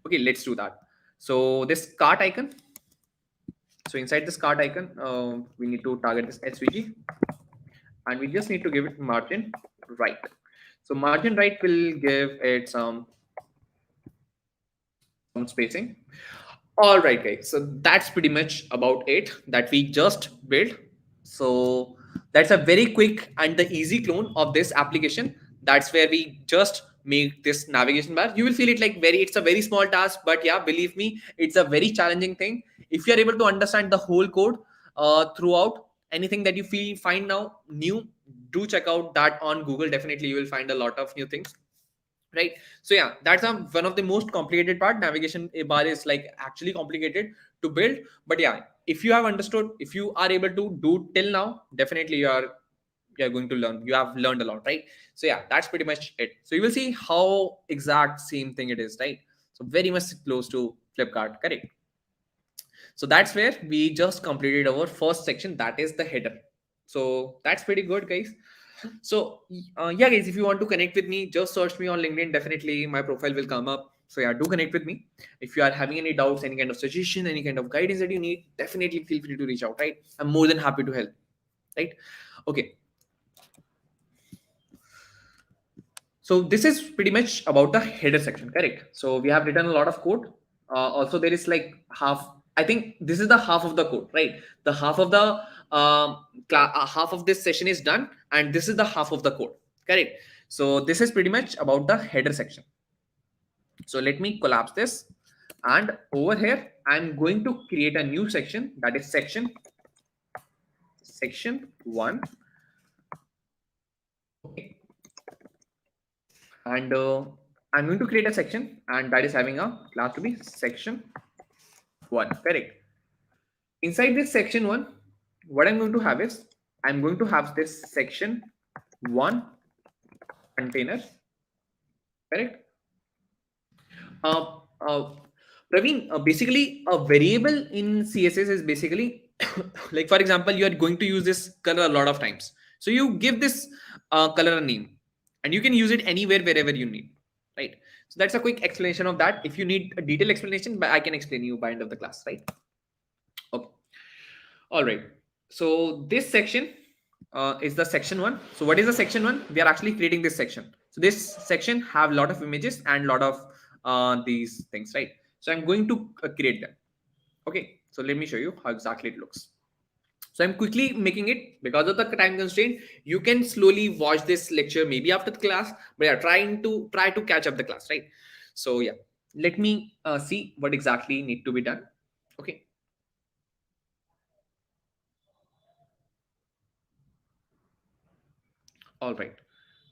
Okay, let's do that. So this cart icon, so inside this cart icon, we need to target this svg, and we just need to give it margin right. So margin right will give it some spacing. All right, guys, so that's pretty much about it that we just built. So that's a very quick and the easy clone of this application. That's where we just make this navigation bar. You will feel it like it's a very small task, but yeah, believe me, it's a very challenging thing. If you are able to understand the whole code throughout, anything that you find now new, do check out that on Google. Definitely you will find a lot of new things, right? So yeah, that's one of the most complicated part. Navigation bar is like actually complicated to build, but yeah, if you have understood, if you are able to do till now, definitely you are going to learn. You have learned a lot, right? So yeah, that's pretty much it. So you will see how exact same thing it is, right? So very much close to Flipkart, correct? So that's where we just completed our first section, that is the header. So that's pretty good, guys. So yeah, guys, if you want to connect with me, just search me on LinkedIn. Definitely my profile will come up. So yeah, do connect with me. If you are having any doubts, any kind of suggestion, any kind of guidance that you need, definitely feel free to reach out, right? I'm more than happy to help, right? Okay. So this is pretty much about the header section, correct? So we have written a lot of code. Also, there is like half. I think this is the half of the code, right? The half of the half of this session is done, and this is the half of the code, correct? So this is pretty much about the header section. So let me collapse this, and over here I'm going to create a new section, that is section 1. Okay. And I'm going to create a section, and that is having a class to be section 1, correct? Inside this section 1, what I'm going to have is, I'm going to have this section 1 container, correct? uh, uh, Praveen, basically a variable in CSS is basically like, for example, you are going to use this color a lot of times, so you give this color a name, and you can use it anywhere wherever you need, right? So that's a quick explanation of that. If you need a detailed explanation, but I can explain you by end of the class, right? Okay. All right. So this section is the section 1. So what is the section 1? We are actually creating this section. So this section have a lot of images and a lot of these things, right? So I'm going to create them. Okay. So let me show you how exactly it looks. So I'm quickly making it because of the time constraint. You can slowly watch this lecture maybe after the class, but yeah, try to catch up the class, right? So yeah, let me see what exactly need to be done. Okay. All right.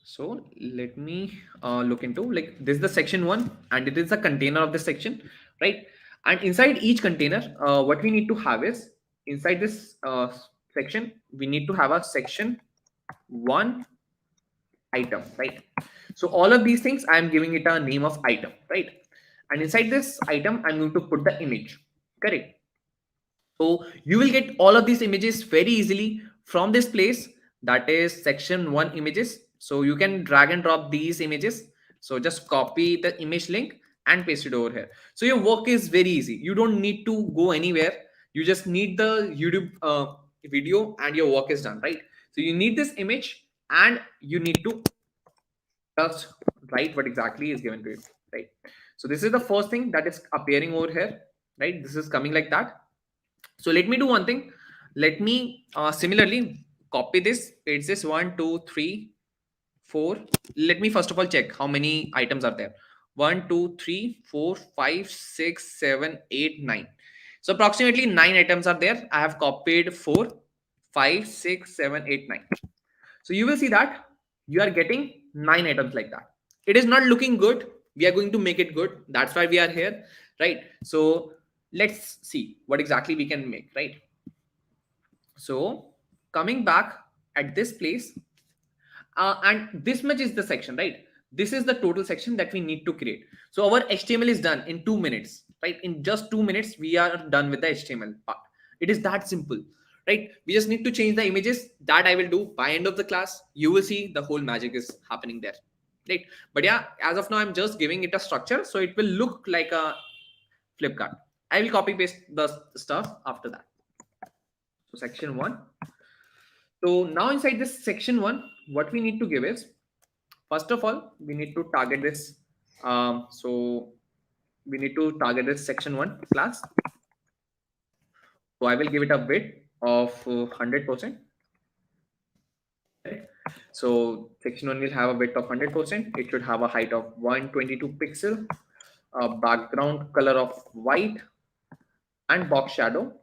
So let me look into, like, this is the section 1, and it is the container of the section, right? And inside each container, what we need to have is, inside this section, we need to have a section 1 item, right? So all of these things, I am giving it a name of item, right? And inside this item, I'm going to put the image, correct? So you will get all of these images very easily from this place, that is section 1 images. So you can drag and drop these images. So just copy the image link and paste it over here. So your work is very easy. You don't need to go anywhere. You just need the YouTube video and your work is done, right? So you need this image, and you need to just write what exactly is given to you, right? So this is the first thing that is appearing over here, right? This is coming like that. So let me do one thing. Let me similarly copy this. It's this 1, 2, 3, 4. Let me first of all check how many items are there. 1, 2, 3, 4, 5, 6, 7, 8, 9. So approximately 9 items are there. I have copied 4, 5, 6, 7, 8, 9. So you will see that you are getting 9 items like that. It is not looking good. We are going to make it good. That's why we are here, right? So let's see what exactly we can make, right? So coming back at this place, and this much is the section, right? This is the total section that we need to create. So our HTML is done in 2 minutes, right? In just 2 minutes, we are done with the HTML part. It is that simple, right? We just need to change the images. That I will do by end of the class. You will see the whole magic is happening there, right? But yeah, as of now, I'm just giving it a structure, so it will look like a Flipkart. I will copy paste the stuff after that. So section 1. So now inside this section 1, what we need to give is, first of all, we need to target this. So we need to target this section 1 class. So I will give it a width of 100%. So section 1 will have a width of 100%. It should have a height of 122 pixel, a background color of white, and box shadow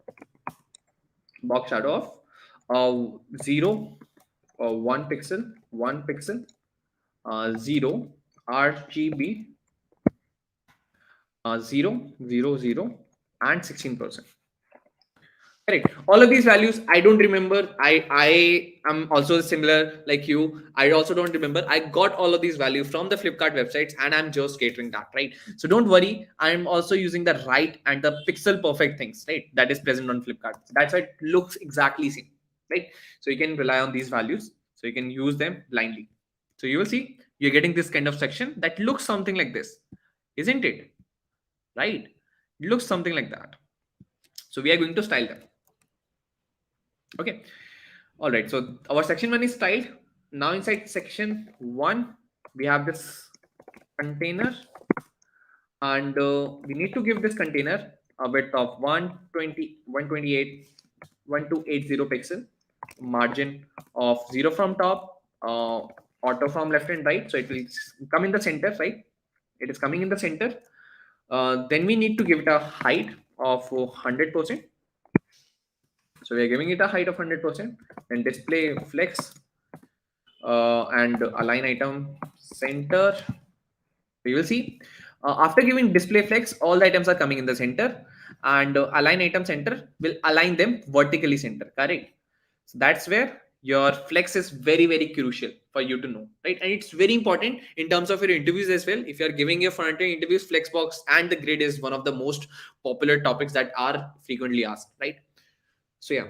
of 0 1 pixel 1 pixel 0 RGB 0 0 0 and 16%. Correct. All of these values I don't remember. I am also similar like you. I also don't remember. I got all of these values from the Flipkart websites and I'm just catering that, right? So don't worry. I'm also using the right and the pixel perfect things, right? That is present on Flipkart. That's why it looks exactly same, right? So you can rely on these values. So you can use them blindly. So you will see you're getting this kind of section that looks something like this, isn't it? Right? It looks something like that. So we are going to style them. Okay. All right. So our section 1 is styled. Now inside section 1, we have this container, and we need to give this container a width of 120, 128, 1280 pixel, margin of 0 from top, auto from left and right. So it will come in the center, right? It is coming in the center. Then we need to give it a height of 100%. So we are giving it a height of 100%. Then display flex and align item center. We will see after giving display flex, all the items are coming in the center, and align item center will align them vertically center. Correct. So that's where your flex is very very crucial for you to know, right? And it's very important in terms of your interviews as well. If you are giving your front end interviews, flexbox and the grid is one of the most popular topics that are frequently asked, right? So yeah.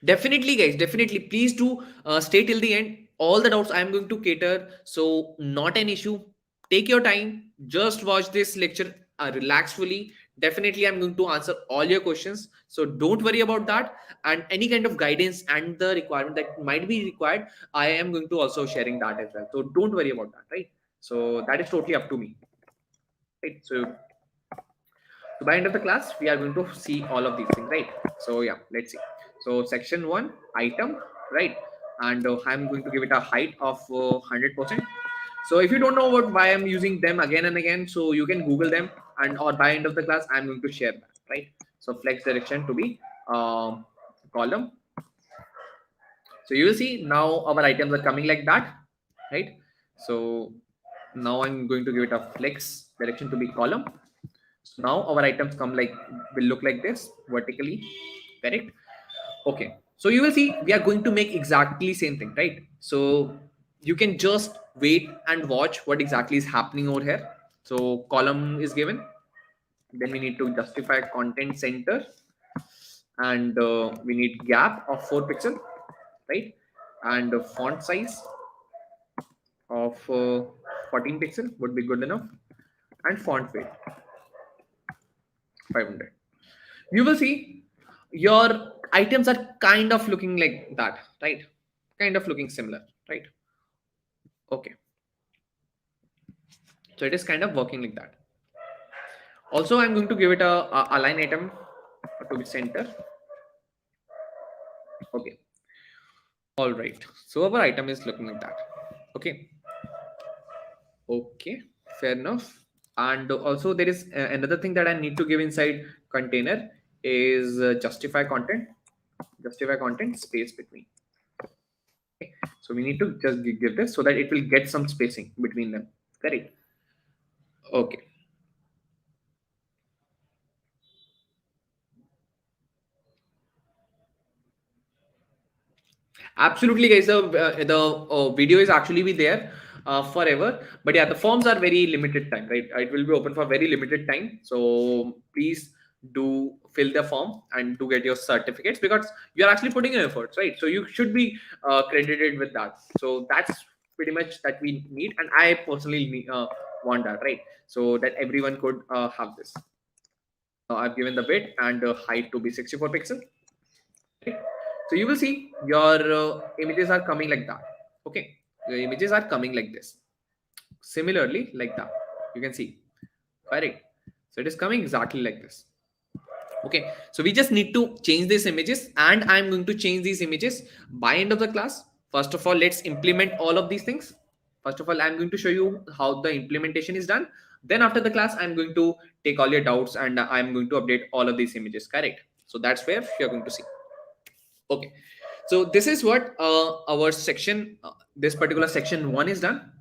Definitely, guys. Definitely. Please do stay till the end. All the doubts I am going to cater. So, not an issue. Take your time. Just watch this lecture relax fully. Definitely, I'm going to answer all your questions. So, don't worry about that. And any kind of guidance and the requirement that might be required, I am going to also sharing that as well. So, don't worry about that, right? So, that is totally up to me. Right. So by end of the class, we are going to see all of these things, right? So yeah, let's see. So section 1, item, right? And I'm going to give it a height of 100%. So if you don't know why I'm using them again and again, so you can Google them, and or by end of the class, I'm going to share that, right? So flex direction to be column. So you will see now our items are coming like that, right? So now I'm going to give it a flex direction to be column. So now our items come like will look like this vertically, correct? Okay. So you will see we are going to make exactly same thing, right? So you can just wait and watch what exactly is happening over here. So column is given. Then we need to justify content center, and we need gap of 4 pixel, right? And font size of 14 pixel would be good enough, and font weight 500. You will see your items are kind of looking like that, right? Kind of looking similar, right? Okay. So it is kind of working like that. Also, I'm going to give it a align item to be center. Okay. All right. So our item is looking like that. Okay. Okay. Fair enough. And also there is another thing that I need to give inside container is justify content space between. Okay. So we need to just give this so that it will get some spacing between them. Correct. Okay. Absolutely, guys. The video is actually be there forever, but yeah, the forms are very limited time, right? It will be open for very limited time. So please do fill the form and do get your certificates because you're actually putting in efforts, right? So you should be credited with that. So that's pretty much that we need, and I personally want that, right? So that everyone could have this. I've given the width and height to be 64 pixel. Okay. So you will see your images are coming like that. Okay, the images are coming like this. Similarly, like that, you can see. Correct. So it is coming exactly like this. Okay, so we just need to change these images, and I'm going to change these images by end of the class. First of all, let's implement all of these things. First of all, I'm going to show you how the implementation is done. Then after the class, I'm going to take all your doubts and I'm going to update all of these images, correct? So that's where you're going to see. Okay, so this is what our section, this particular section 1 is done.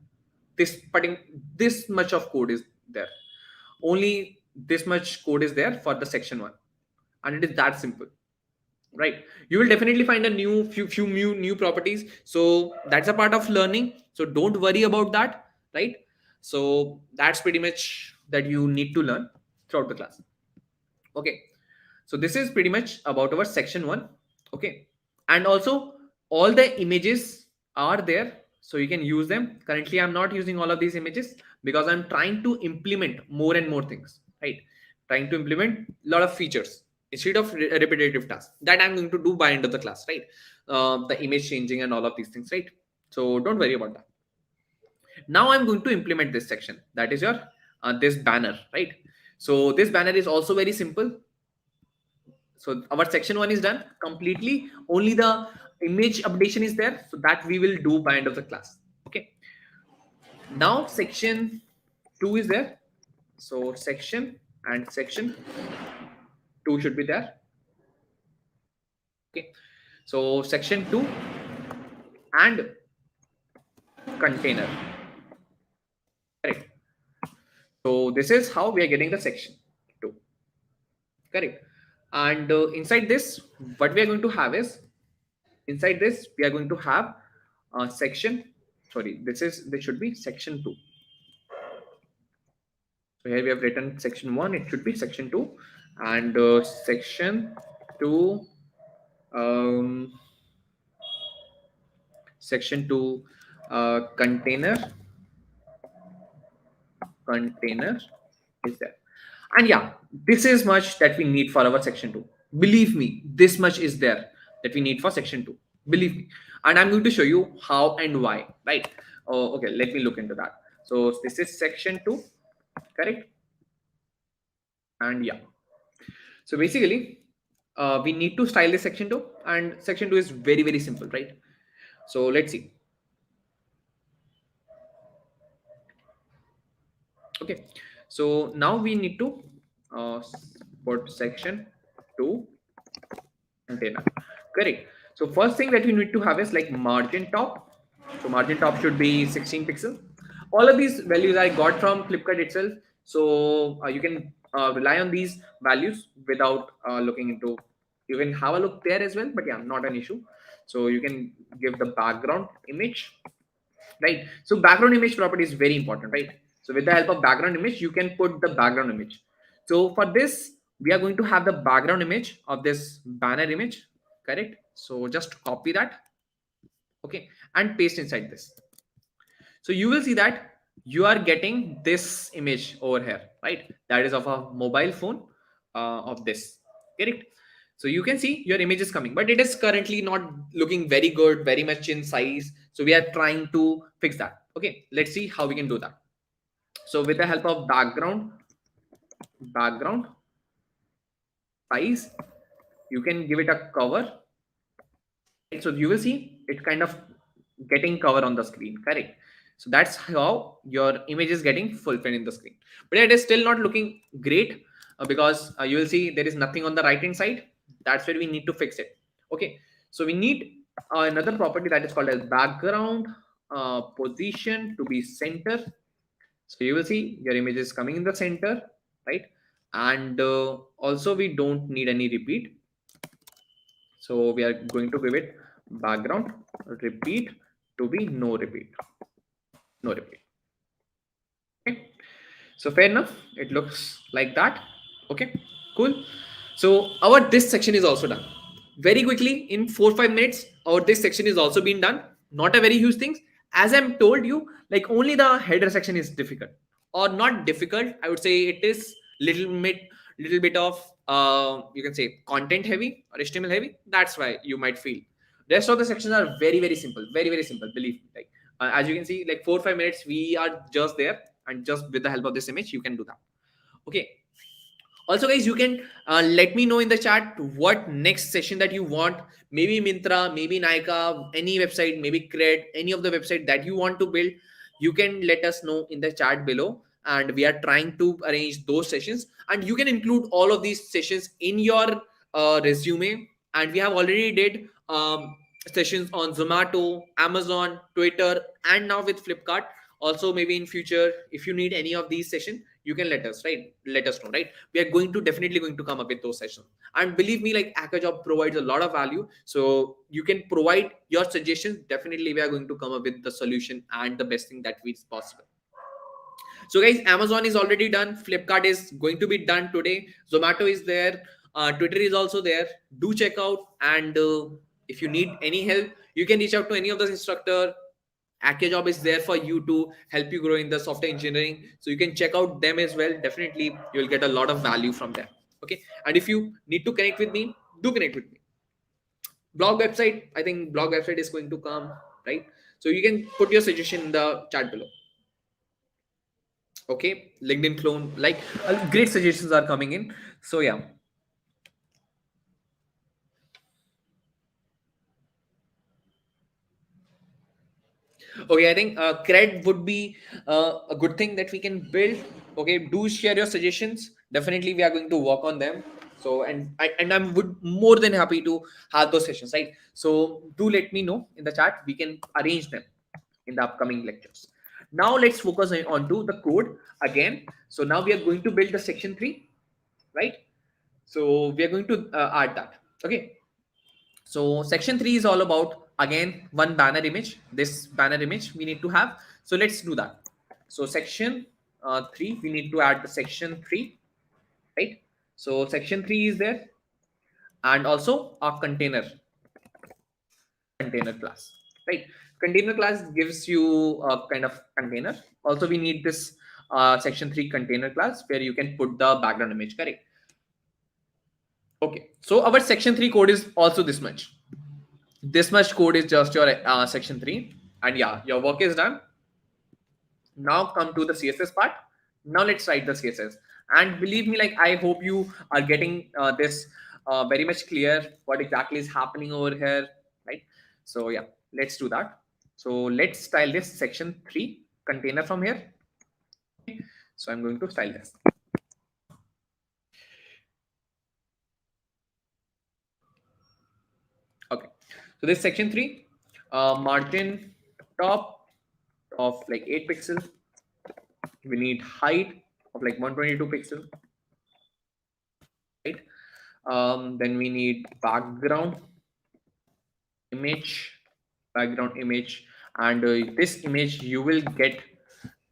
This much of code is there. Only this much code is there for the section 1, and it is that simple, right? You will definitely find a few new properties, so that's a part of learning, so don't worry about that, right? So that's pretty much that you need to learn throughout the class. Okay, so this is pretty much about our section 1. Okay, and also all the images are there, so you can use them. Currently I'm not using all of these images because I'm trying to implement more and more things, right? Trying to implement a lot of features instead of repetitive tasks that I'm going to do by end of the class, right? The image changing and all of these things, right? So don't worry about that. Now I'm going to implement this section, that is your this banner, right? So this banner is also very simple. So our section 1 is done completely. Only the image updation is there, so that we will do by end of the class. Okay, now section 2 is there. So section and section 2 should be there. Okay, so section 2 and container, correct? So this is how we are getting the section 2, correct? And inside this, what we are going to have is, inside this we are going to have section, sorry, this should be section 2. So here we have written section 1, it should be section 2, and section 2, section 2 container is there. And yeah, this is much that we need for our section 2. Believe me, this much is there that we need for section 2, believe me. And I'm going to show you how and why, right? Oh, okay, let me look into that. So this is section 2, correct? And yeah, so basically we need to style this section 2, and section 2 is very simple, right? So let's see. Okay, so now we need to put section 2 container, correct? So first thing that we need to have is like margin top. So margin top should be 16 pixel. All of these values I got from Flipkart itself, so you can rely on these values without looking into, you can have a look there as well, but yeah, not an issue. So you can give the background image, right? So background image property is very important, right? So with the help of background image, you can put the background image. So for this, we are going to have the background image of this banner image, correct? So just copy that, okay, and paste inside this. So you will see that you are getting this image over here, right? That is of a mobile phone of this, correct? So you can see your image is coming, but it is currently not looking very good, very much in size. So we are trying to fix that. Okay, let's see how we can do that. So with the help of background size, you can give it a cover. So you will see it kind of getting cover on the screen, correct? So that's how your image is getting fulfilled in the screen, but it is still not looking great because you will see there is nothing on the right hand side. That's where we need to fix it. Okay, so we need another property that is called as background position to be center. So you will see your image is coming in the center, right? And also we don't need any repeat, so we are going to give it background repeat to be no repeat. Okay, so fair enough, it looks like that. Okay, cool. So our this section is also done very quickly in 4-5 minutes. Our this section is also been done, not a very huge things. As I'm told you, like only the header section is difficult, or not difficult, I would say it is little bit of you can say content heavy or HTML heavy. That's why you might feel rest of the sections are very simple, very simple, believe me. Like as you can see, like 4-5 minutes we are just there, and just with the help of this image you can do that. Okay, also guys, you can let me know in the chat what next session that you want. Maybe Mintra, maybe Nika, any website, maybe Cred, any of the website that you want to build. you can let us know in the chat below, and we are trying to arrange those sessions, and you can include all of these sessions in your resume. And we have already did sessions on Zomato, Amazon, Twitter, and now with Flipkart. Also, maybe in future, if you need any of these sessions, you can let us know, right? We are going to definitely going to come up with those sessions. And believe me, like Job provides a lot of value, so you can provide your suggestions. Definitely we are going to come up with the solution and the best thing that is possible. So guys, Amazon is already done, Flipkart is going to be done today, Zomato is there, Twitter is also there. Do check out, and if you need any help, you can reach out to any of the instructor. Job is there for you to help you grow in the software engineering, so you can check out them as well. Definitely you will get a lot of value from them. Okay, and if you need to connect with me, do connect with me. Blog website, I think blog website is going to come, right? So you can put your suggestion in the chat below. Okay, LinkedIn clone, like great suggestions are coming in. So yeah. Okay, I think cred would be a good thing that we can build. Okay, do share your suggestions. Definitely, we are going to work on them. So, and I'm would more than happy to have those sessions, right? So, do let me know in the chat. We can arrange them in the upcoming lectures. Now, let's focus on to the code again. So now we are going to build the section 3, right? So we are going to add that. Okay. So section 3 is all about, again, one banner image. This banner image we need to have. So let's do that. So section 3, we need to add the section 3, right? So section 3 is there, and also a container class, right? Container class gives you a kind of container. Also, we need this section 3 container class where you can put the background image, correct? Okay, so our section 3 code is also this much. This much code is just your section 3, and yeah, your work is done. Now come to the CSS part. Now let's write the CSS, and believe me, like I hope you are getting this very much clear what exactly is happening over here, right? So yeah, let's do that. So let's style this section 3 container from here. So I'm going to style this. Okay, so this section 3, margin top of like 8 pixels. We need height of like 122 pixels, right? Then we need background image, and this image you will get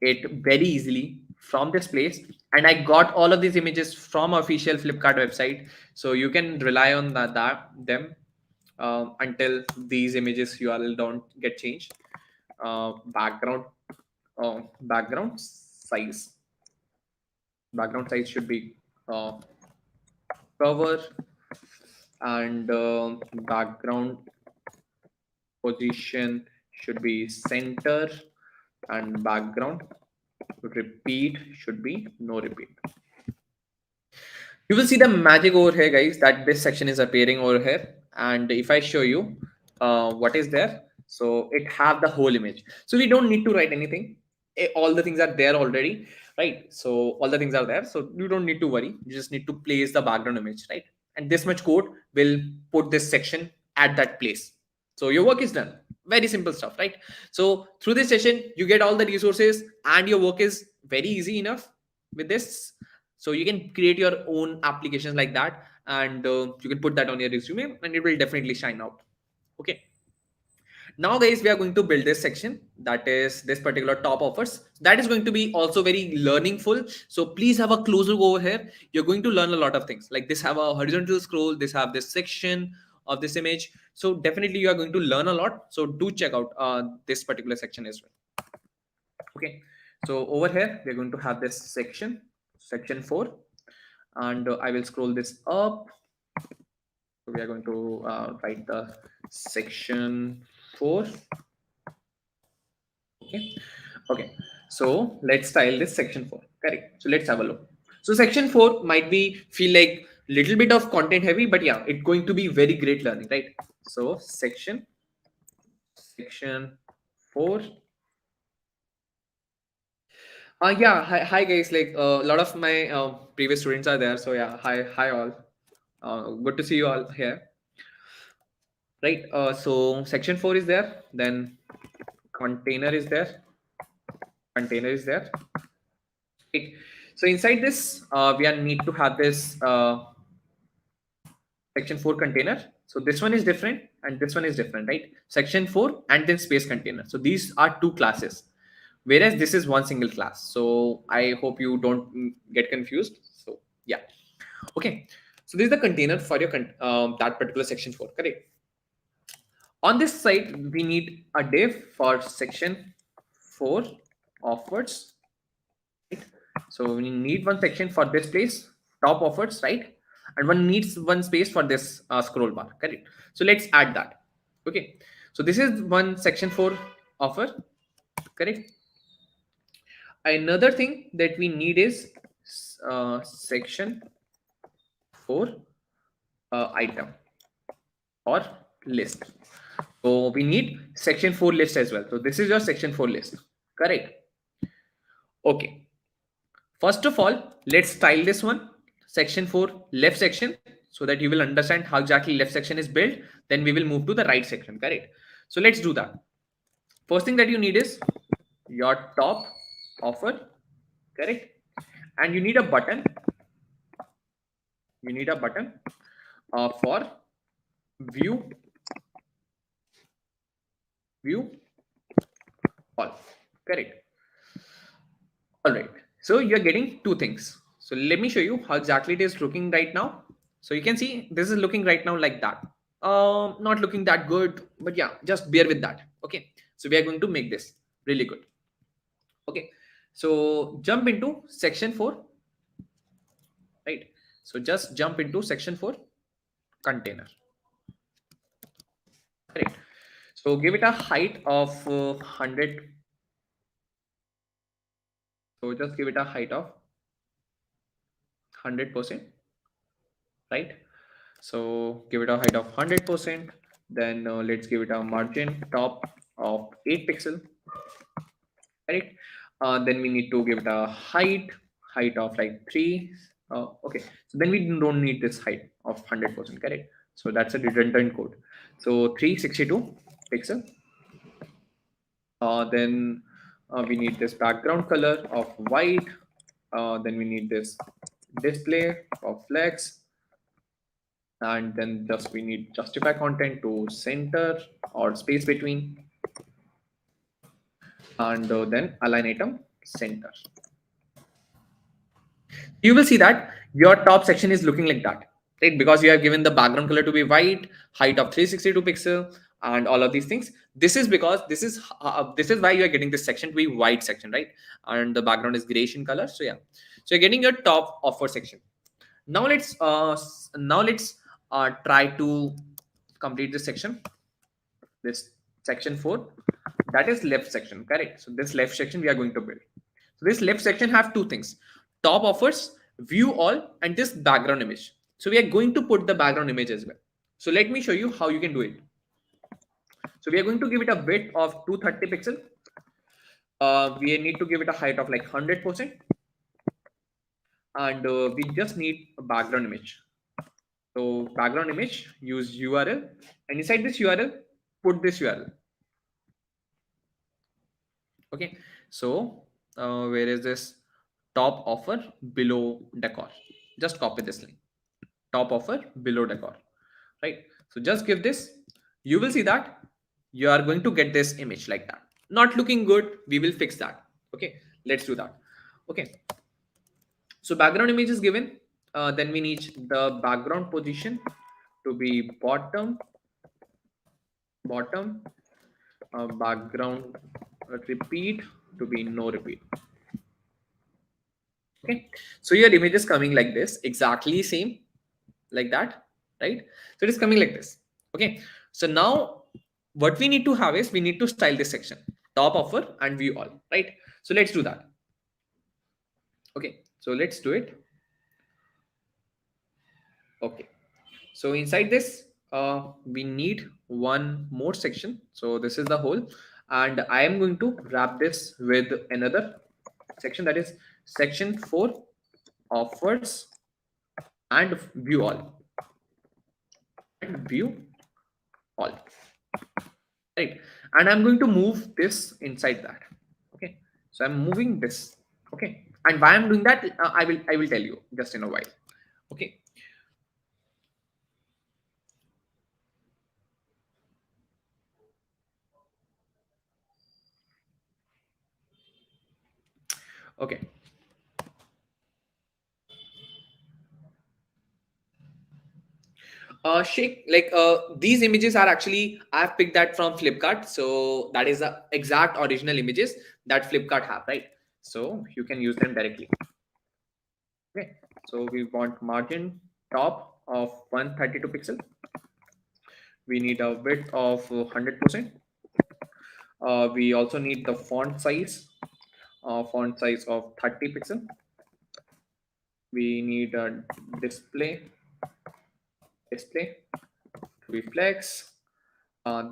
it very easily from this place. And I got all of these images from official Flipkart website, so you can rely on them until these images URL don't get changed. Background background size. Background size should be cover, and background position should be center, and background repeat should be no repeat. You will see the magic over here, guys, that this section is appearing over here. And if I show you what is there, so it have the whole image, so we don't need to write anything. All the things are there already, right? So all the things are there, so you don't need to worry. You just need to place the background image, right? And this much code will put this section at that place. So your work is done. Very simple stuff, right? So through this session you get all the resources, and your work is very easy enough with this. So you can create your own applications like that, and you can put that on your resume, and it will definitely shine out. Okay, now guys, we are going to build this section, that is this particular top offers. That is going to be also very learningful, so please have a closer go over here. You're going to learn a lot of things, like this have a horizontal scroll, this have this section of this image. So definitely you are going to learn a lot, so do check out this particular section as well. Okay, so over here we're going to have this section 4, and I will scroll this up. So we are going to write the section 4. Okay, so let's style this section 4, correct? So let's have a look. So section 4 might be feel like little bit of content heavy, but yeah, it's going to be very great learning, right? So section 4, Yeah, hi guys. Like a lot of my previous students are there, so yeah, hi all. Good to see you all here. Right. So section 4 is there. Then container is there. Container is there. Right. So inside this, we are need to have this section 4 container. So this one is different and this one is different, right? Section 4 and then space container. So these are two classes, whereas this is one single class. So I hope you don't get confused. So yeah, okay. So this is the container for your that particular section 4, correct? On this side, we need a div for section 4 offwards, right? So we need one section for this place, top offwards, right? And one needs one space for this scroll bar, correct? So let's add that. Okay, so this is one section 4 offer, correct? Another thing that we need is section 4 item or list. So we need section 4 list as well. So this is your section 4 list, correct? Okay, first of all, let's style this one, section 4 left section, so that you will understand how exactly left section is built. Then we will move to the right section, correct? So let's do that. First thing that you need is your top offer, correct? And you need a button. You need a button for view all, correct? All right, so you're getting two things. So let me show you how exactly it is looking right now. So you can see this is looking right now like that. Not looking that good, but yeah, just bear with that. Okay, so we are going to make this really good. Okay, so jump into section 4, right? So just jump into section 4 container, right? So give it a height of 100. So just give it a height of 100%, right? So give it a height of 100%. Then let's give it a margin top of 8 pixel, right? Then we need to give it a height of like 3. Okay, so then we don't need this height of 100%, correct? So that's a redundant code. So 362 pixel. Then we need this background color of white. Then we need this display of flex, and then just we need justify content to center or space between, and then align item center. You will see that your top section is looking like that, right? Because you have given the background color to be white, height of 362 pixel, and all of these things. This is because this is why you are getting this section to be white section, right? And the background is grayish in color. So yeah, so you're getting your top offer section. Now let's try to complete this section. This section 4, that is left section, correct? So this left section we are going to build. So this left section have two things: top offers, view all, and this background image. So we are going to put the background image as well. So let me show you how you can do it. So we are going to give it a width of 230 pixel. We need to give it a height of like 100%, and we just need a background image. So background image, use URL, and inside this URL put this URL. Okay, so where is this top offer below decor? Just copy this link, top offer below decor, right? So just give this. You will see that you are going to get this image like that. Not looking good, we will fix that. Okay, let's do that. Okay, so background image is given. Then we need the background position to be bottom, background repeat to be no repeat. Okay, so your image is coming like this, exactly same like that, right? So it is coming like this. Okay, so now what we need to have is we need to style this section, top offer and view all, right? So let's do that. Okay, so let's do it. Okay, so inside this we need one more section. So this is the whole, and I am going to wrap this with another section, that is section 4 offers and view all, and view all, right? And I'm going to move this inside that. Okay, so I'm moving this. Okay, and why I'm doing that, I will tell you just in a while. Okay. Okay. Shake, like these images are actually, I've picked that from Flipkart, so that is the exact original images that Flipkart have, right? So you can use them directly. Okay, so we want margin top of 132 pixel. We need a width of 100%. We also need the font size of 30 pixel. We need a display to be flex.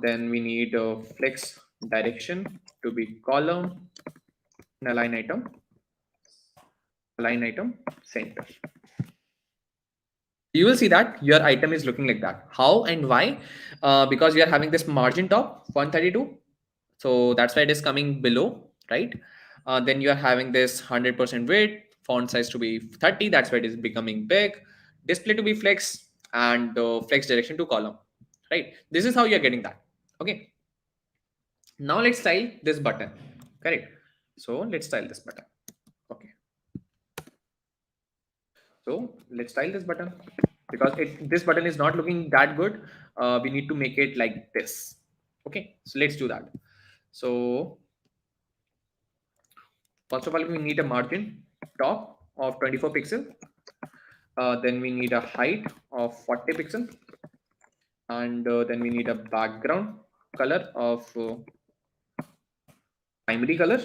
Then we need a flex direction to be column, and align item center. You will see that your item is looking like that. How and why? Because we are having this margin top 132, so that's why it is coming below, right? Then you are having this 100% width, font size to be 30, that's why it is becoming big, display to be flex, and flex direction to column, right? This is how you are getting that. Okay, now let's style this button, correct? So let's style this button. Okay, so let's style this button, because this button is not looking that good. We need to make it like this. Okay, so let's do that. So first of all, we need a margin top of 24 pixel. Then we need a height of 40 pixel, and then we need a background color of primary color.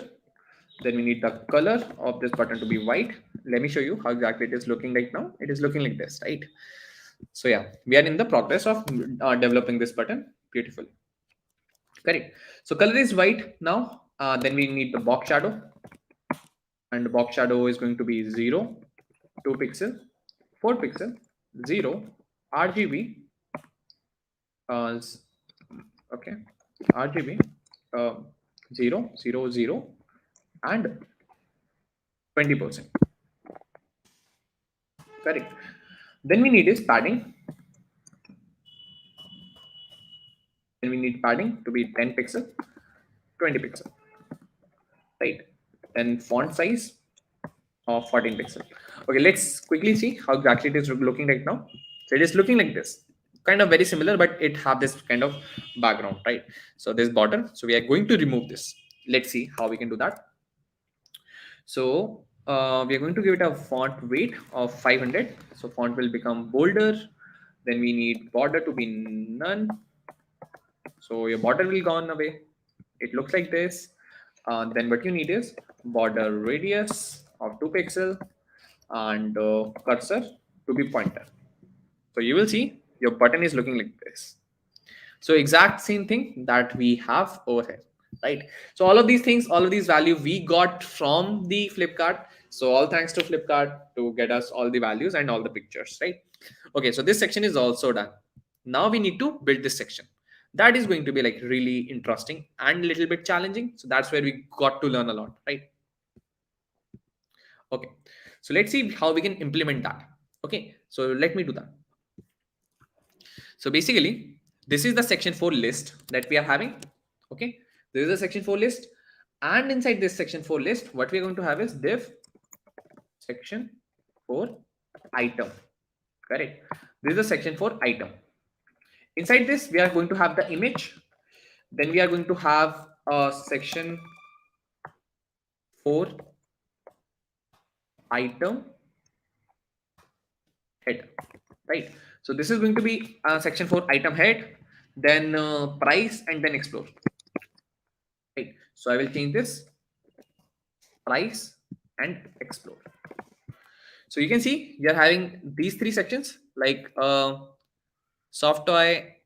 Then we need the color of this button to be white. Let me show you how exactly it is looking like now. It is looking like this, right? So yeah, we are in the progress of developing this button. Beautiful, correct. So color is white now. Then we need the box shadow, and the box shadow is going to be 0, 2 pixel, 4 pixel, 0, RGB, okay, RGB, 0, 0, 0, and 20%. Correct. Then we need is padding. Then we need padding to be 10 pixel, 20 pixel, right? Then font size of 14 pixel. Okay, let's quickly see how exactly it is looking right now. So it is looking like this, kind of very similar, but it have this kind of background, right? So this border, so we are going to remove this. Let's see how we can do that. So we are going to give it a font weight of 500. So font will become bolder. Then we need border to be none. So your border will gone away. It looks like this. Then what you need is border radius of 2 pixel, and cursor to be pointer. So you will see your button is looking like this. So exact same thing that we have over here, right? So all of these things, all of these value we got from the Flipkart. So all thanks to Flipkart to get us all the values and all the pictures, right? Okay, so this section is also done. Now we need to build this section. That is going to be like really interesting and a little bit challenging. So that's where we got to learn a lot, right? Okay, so let's see how we can implement that. Okay, so let me do that. So basically, this is the section 4 list that we are having. Okay, this is the section 4 list, and inside this section 4 list, what we are going to have is div section 4 item. Correct. This is the section 4 item. Inside this, we are going to have the image. Then we are going to have a section 4 item head, right? So this is going to be section 4 item head, then price, and then explore, right? So I will change this price and explore. So you can see you're having these 3 sections, like soft toy,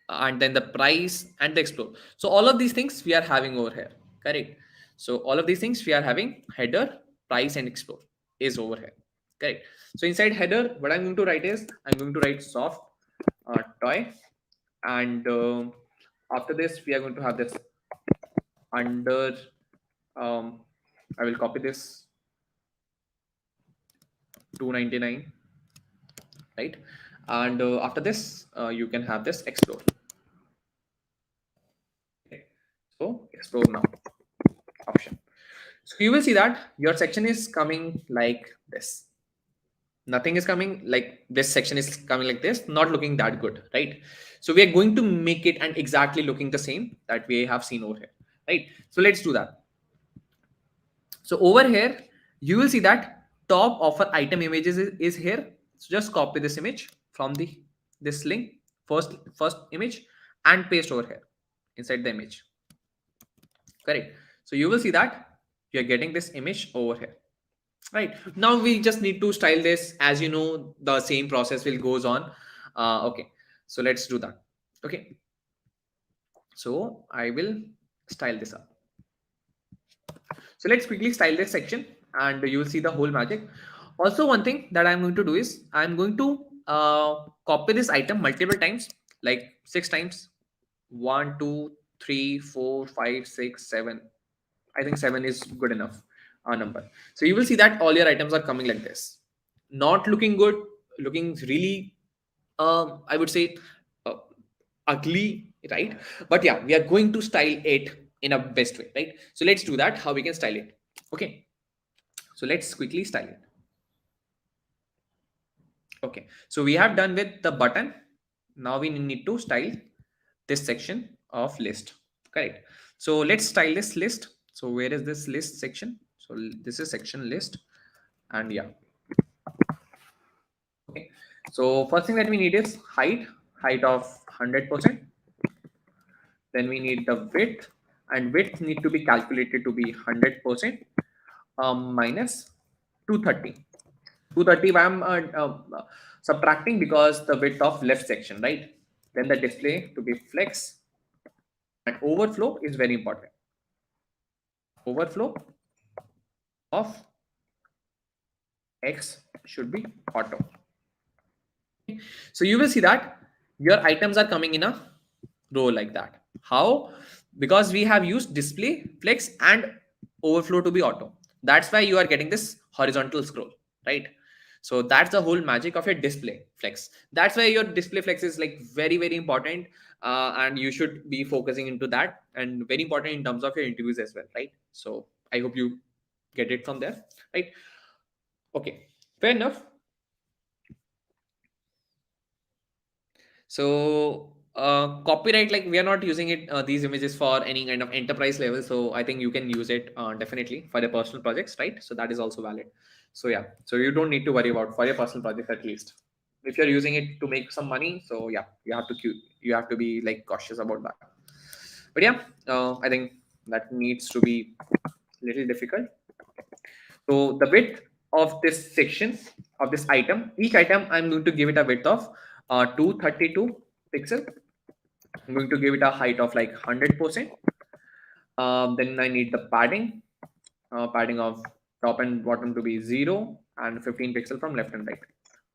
and then the price and the explore. So all of these things we are having over here, correct? So all of these things we are having header, price, and explore is over here. Correct. So inside header, what I'm going to write is I'm going to write soft toy, and after this we are going to have this under. Um, I will copy this 299, right? And after this, you can have this explore. Okay. So explore now option. So you will see that your section is coming like this. Nothing is coming like this. Section is coming like this, not looking that good, right? So we are going to make it and exactly looking the same that we have seen over here, right? So let's do that. So over here, you will see that top offer item images is here. So just copy this image from this link, first image, and paste over here inside the image. Correct. So you will see that you're getting this image over here. Right. Now we just need to style this. As you know, the same process will goes on. Okay. So let's do that. Okay. So I will style this up. So let's quickly style this section and you will see the whole magic. Also, one thing that I'm going to do is I'm going to copy this item multiple times, like 6 times. 1, 2, 3, 4, 5, 6, 7. I think 7 is good enough number. So you will see that all your items are coming like this. Not looking good, looking really, I would say, uh, ugly, right? But yeah, we are going to style it in a best way, right? So let's do that. How we can style it? Okay. So let's quickly style it. Okay. So we have done with the button. Now we need to style this section of list. Correct. So let's style this list. So where is this list section? So this is section list, and yeah. Okay. So first thing that we need is height of 100%. Then we need the width, and width need to be calculated to be 100% minus 230. 230 I'm subtracting because the width of left section, right? Then the display to be flex, and overflow is very important. Overflow of X should be auto. So you will see that your items are coming in a row like that. How? Because we have used display, flex, and overflow to be auto. That's why you are getting this horizontal scroll, right? So that's the whole magic of your display flex. That's why your display flex is like very, very important. And you should be focusing into that, and very important in terms of your interviews as well, right? So I hope you get it from there, right? Okay, fair enough. So copyright, like we are not using it these images for any kind of enterprise level. So I think you can use it definitely for your personal projects, right? So that is also valid. So yeah, so you don't need to worry about for your personal projects at least. If you're using it to make some money, so yeah, you have to be like cautious about that. But yeah, I think that needs to be a little difficult. So the width of this section of this item, each item, I'm going to give it a width of 232 pixel. I'm going to give it a height of like 100%. Then I need the padding, padding of top and bottom to be 0 and 15 pixel from left and right,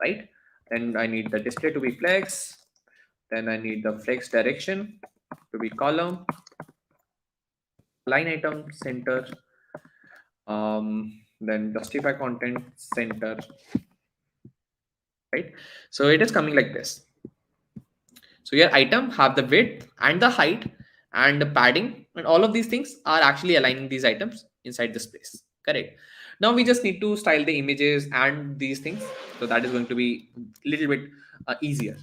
right? Then I need the display to be flex. Then I need the flex direction to be column, line item center, then justify content center, right? So it is coming like this. So your item have the width and the height and the padding, and all of these things are actually aligning these items inside this place. Correct. Now we just need to style the images and these things. So that is going to be a little bit easier.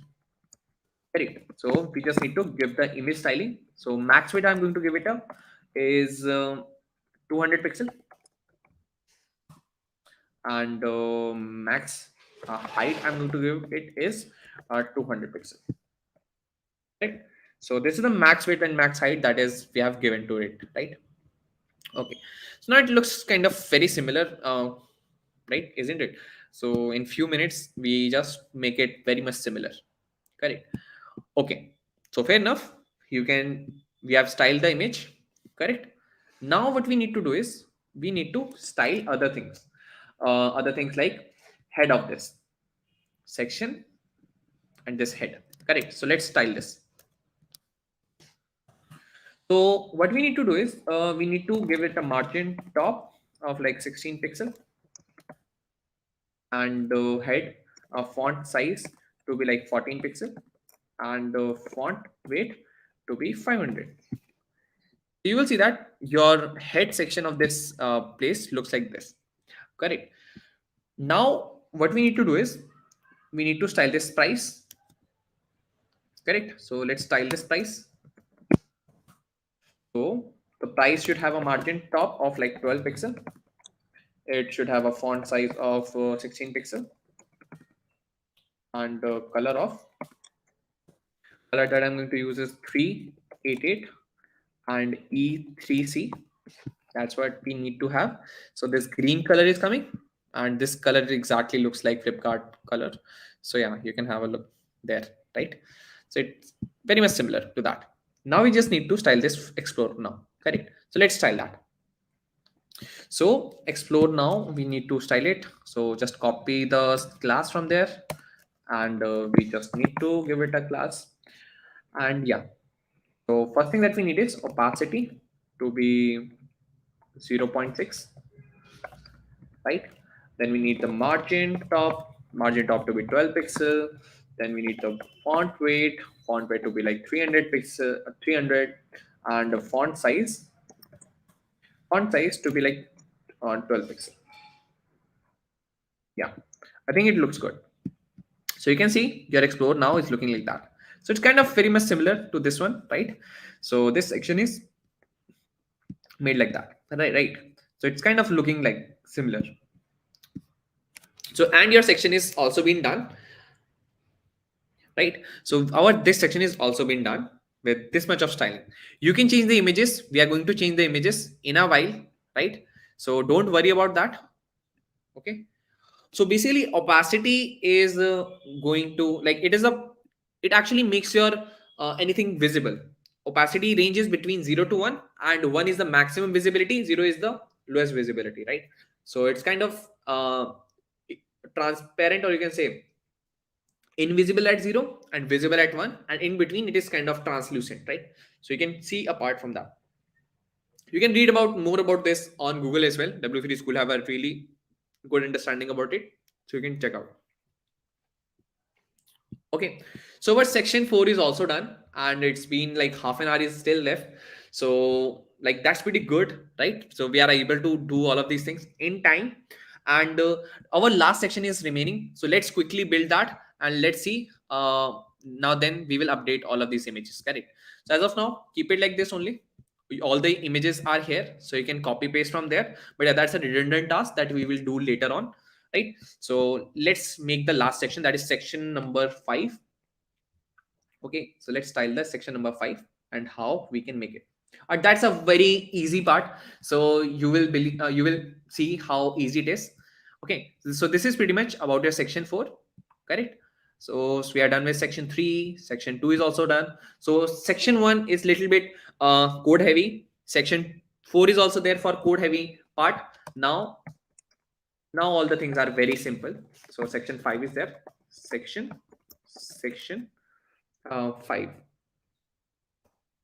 Correct. So we just need to give the image styling. So max width I'm going to give it a is 200 pixel, and max height I'm going to give it is 200 pixel. Right. So this is the max width and max height that is we have given to it, right? Okay. So now it looks kind of very similar, right? Isn't it? So in few minutes we just make it very much similar. Correct. Okay. So fair enough. You can we have styled the image. Correct. Now what we need to do is we need to style other things like head of this section and this head. Correct. So let's style this. So what we need to do is we need to give it a margin top of like 16 pixel and head font size to be like 14 pixel and font weight to be 500. You will see that your head section of this place looks like this. Correct. Now what we need to do is we need to style this price. Correct. So let's style this price. So the price should have a margin top of like 12 pixel. It should have a font size of 16 pixel and color that I'm going to use is 388 and E3C. That's what we need to have. So this green color is coming and this color exactly looks like Flipkart color. So yeah, you can have a look there, right? So it's very much similar to that. Now we just need to style this explore now. Correct. So let's style that. So explore now, we need to style it. So just copy the class from there and we just need to give it a class. And yeah, so first thing that we need is opacity to be 0.6, right? Then we need the margin top to be 12 pixel. Then we need the font weight to be like 300 pixel, 300, and the font size to be like 12 pixel. Yeah, I think it looks good. So you can see your explore now is looking like that. So it's kind of very much similar to this one, right? So this section is made like that, right? So it's kind of looking like similar. So and your section is also been done, right? So our this section is also been done with this much of styling. You can change the images. We are going to change the images in a while, right? So don't worry about that. Okay. So basically opacity is going to like it actually makes your anything visible. Opacity ranges between 0 to 1 and 1 is the maximum visibility, 0 is the lowest visibility, right? So it's kind of transparent, or you can say invisible at 0 and visible at 1, and in between it is kind of translucent, right? So you can see apart from that. You can read about more about this on Google as well. W3 School have a really good understanding about it, so you can check out. Okay, so our section 4 is also done and it's been like half an hour is still left. So like that's pretty good, right? So we are able to do all of these things in time, and our last section is remaining. So let's quickly build that and let's see. Now then we will update all of these images. Correct. So as of now, keep it like this only. All the images are here, so you can copy paste from there. But yeah, that's a redundant task that we will do later on, right? So let's make the last section, that is section number 5. Okay, so let's style the section number 5 and how we can make it. That's a very easy part. So you will believe, you will see how easy it is. Okay, so this is pretty much about your section 4. Correct. So we are done with section 3. Section 2 is also done. So section 1 is little bit code heavy. Section 4 is also there for code heavy part. Now all the things are very simple. So section 5 is there. Section 5.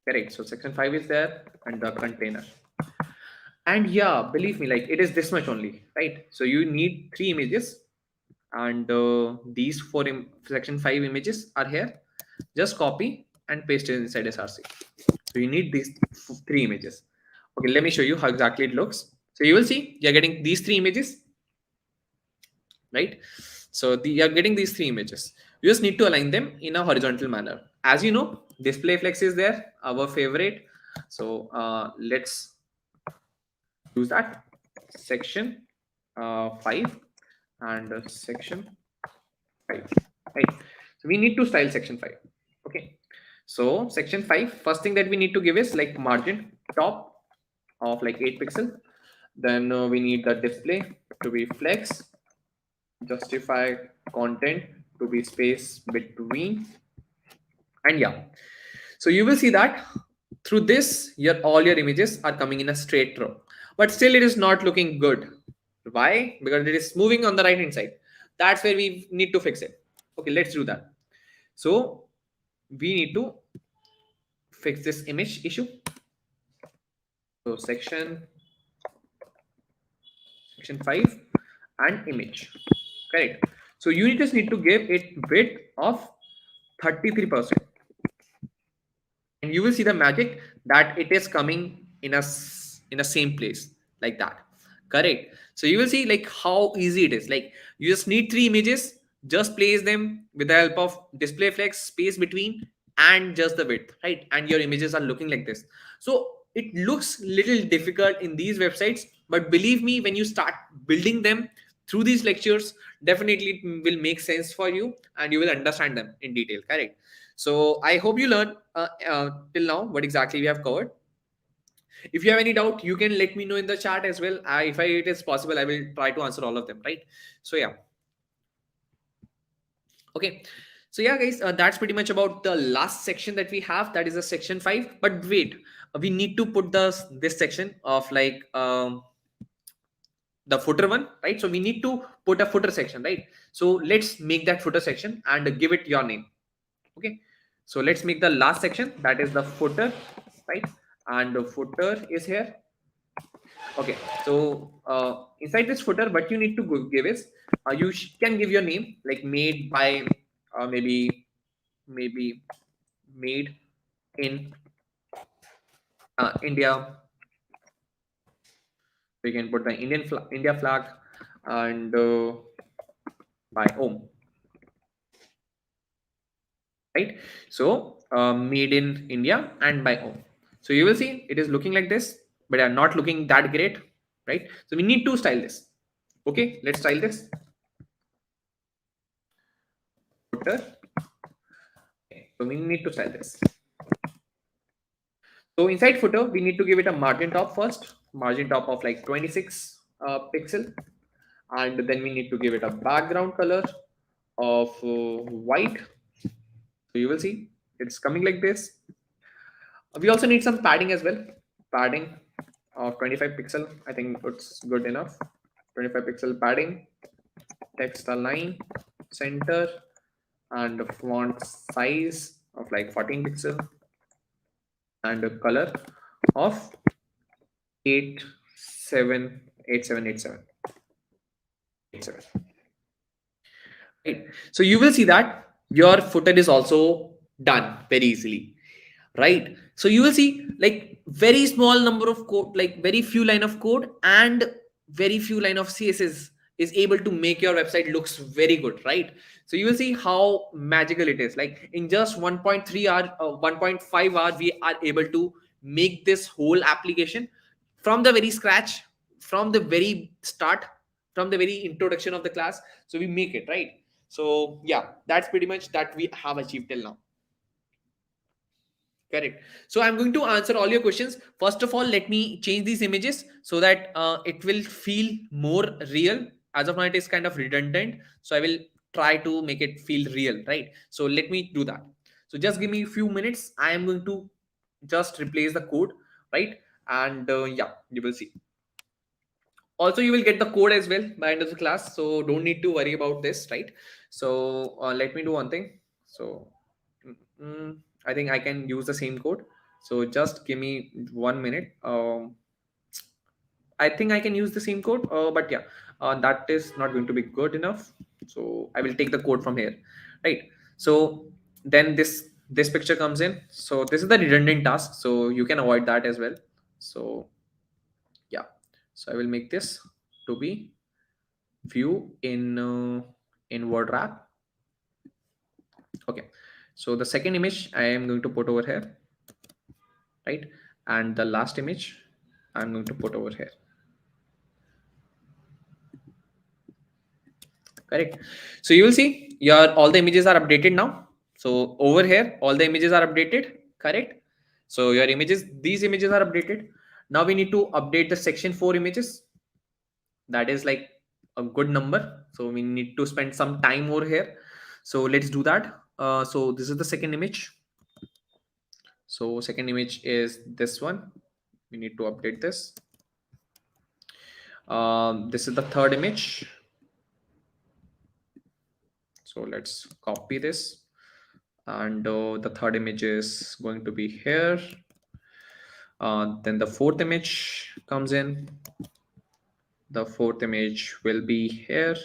Correct. So section 5 is there and the container. And yeah, believe me, like it is this much only, right? So you need 3 images and these 4 section 5 images are here. Just copy and paste it inside SRC. So you need these 3 images. Okay, let me show you how exactly it looks. So you will see you're getting these 3 images, right? So you're getting these 3 images. You just need to align them in a horizontal manner. As you know, display flex is there, our favorite. So let's use that. Section 5 and section 5, right? So we need to style section 5. Okay, so section 5, first thing that we need to give is like margin top of like 8 pixel. Then we need the display to be flex, justify content to be space between, and yeah, so you will see that Through this, your all your images are coming in a straight row, but still it is not looking good. Why? Because it is moving on the right hand side. That's where we need to fix it. Okay, let's do that. So we need to fix this image issue. So section 5 and image. Correct. So you just need to give it width of 33%. And you will see the magic that it is coming in a same place like that. Correct. So you will see like how easy it is. Like you just need 3 images, just place them with the help of display flex, space between, and just the width, right? And your images are looking like this. So it looks little difficult in these websites, but believe me, when you start building them through these lectures, definitely it will make sense for you and you will understand them in detail. Correct. So I hope you learned till now what exactly we have covered. If you have any doubt, you can let me know in the chat as well. If it is possible, I will try to answer all of them, right? So yeah. Okay. So yeah, guys, that's pretty much about the last section that we have. That is a section 5. But wait, we need to put this section of like the footer one, right? So we need to put a footer section, right? So let's make that footer section and give it your name. Okay, so let's make the last section, that is the footer, right? And the footer is here. Okay, so inside this footer, what you need to give is you can give your name like made by maybe made in India. We can put the India flag and by home, right? So made in India and by home. So you will see it is looking like this, but are not looking that great, right? So we need to style this. Okay, let's style this. Footer. Okay, so we need to style this. So inside footer, we need to give it a margin top first, margin top of like 26 pixel, and then we need to give it a background color of white. So you will see it's coming like this. We also need some padding as well. Padding of 25 pixel. I think it's good enough. 25 pixel padding. Text align, center, and the font size of like 14 pixel, and a color of 878787. Right. So you will see that your footer is also done very easily, right? So you will see like very small number of code, like very few line of code and very few line of CSS is able to make your website looks very good, right? So you will see how magical it is. Like in just 1.3 hour 1.5 hour we are able to make this whole application from the very scratch, from the very start, from the very introduction of the class. So we make it, right? So yeah, that's pretty much that we have achieved till now. Correct. So I'm going to answer all your questions. First of all, let me change these images so that it will feel more real. As of now, it is kind of redundant. So I will try to make it feel real, right? So let me do that. So just give me a few minutes. I am going to just replace the code, right? And yeah, you will see. Also, you will get the code as well by end of the class. So don't need to worry about this, right? So let me do one thing. So I think I can use the same code. So just give me 1 minute. I think I can use the same code, but yeah, that is not going to be good enough. So I will take the code from here, right? So then this picture comes in. So this is the redundant task. So you can avoid that as well. So yeah, so I will make this to be view in word wrap. Okay, so the second image I am going to put over here, right? And the last image I'm going to put over here. Correct. So you will see your all the images are updated now. So over here all the images are updated. Correct. So your images, these images are updated. Now we need to update the section 4 images. That is like a good number. So we need to spend some time over here. So let's do that. So this is the second image. So second image is this one. We need to update this. This is the third image. So let's copy this, and the third image is going to be here. Then the fourth image comes in. The fourth image will be here.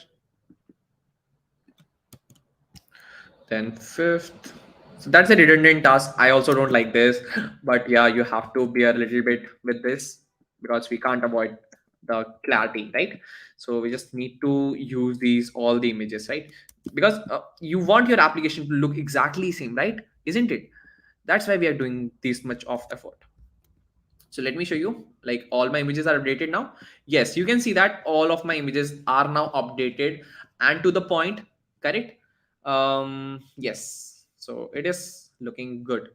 Then fifth. So that's a redundant task. I also don't like this, but yeah, you have to be a little bit with this because we can't avoid the clarity, right? So we just need to use these all the images, right? Because you want your application to look exactly same, right? Isn't it? That's why we are doing this much of effort. So let me show you, like, all my images are updated now. Yes, you can see that all of my images are now updated and to the point, correct? Yes, so it is looking good,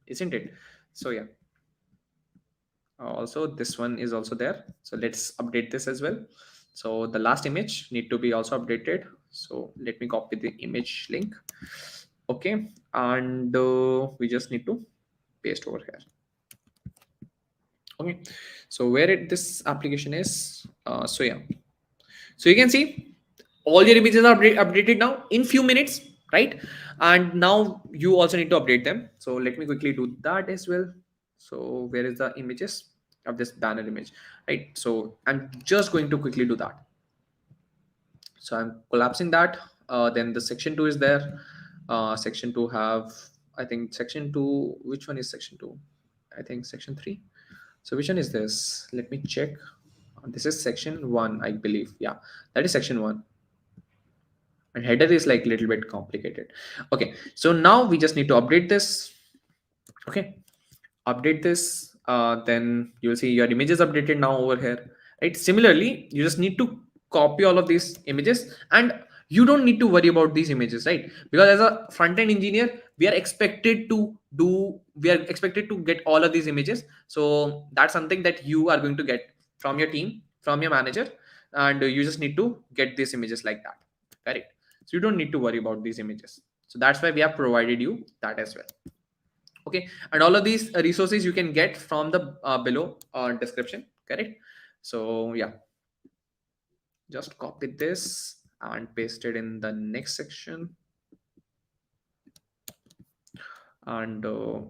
isn't it? So yeah, also this one is also there, so let's update this as well. So the last image need to be also updated, so let me copy the image link. Okay, and we just need to paste over here. Okay, so where this application is, so yeah, so you can see all your images are updated now in few minutes, right? And now you also need to update them, so let me quickly do that as well. So where is the images of this banner image, right? So I'm just going to quickly do that. So I'm collapsing that. Then the section 2 is there. Section 2 have, I think section 2, which one is section 2? I think section 3. So which one is this? Let me check. This is section 1, I believe. Yeah, that is section 1. And header is like a little bit complicated. Okay, so now we just need to update this. Okay, update this. Then you'll see your images updated now over here, right? Similarly, you just need to copy all of these images, and you don't need to worry about these images, right? Because as a front-end engineer, we are expected to get all of these images. So that's something that you are going to get from your team, from your manager, and you just need to get these images like that, correct? So you don't need to worry about these images. So that's why we have provided you that as well. Okay, and all of these resources you can get from the below description, correct? So yeah, just copy this and paste it in the next section. And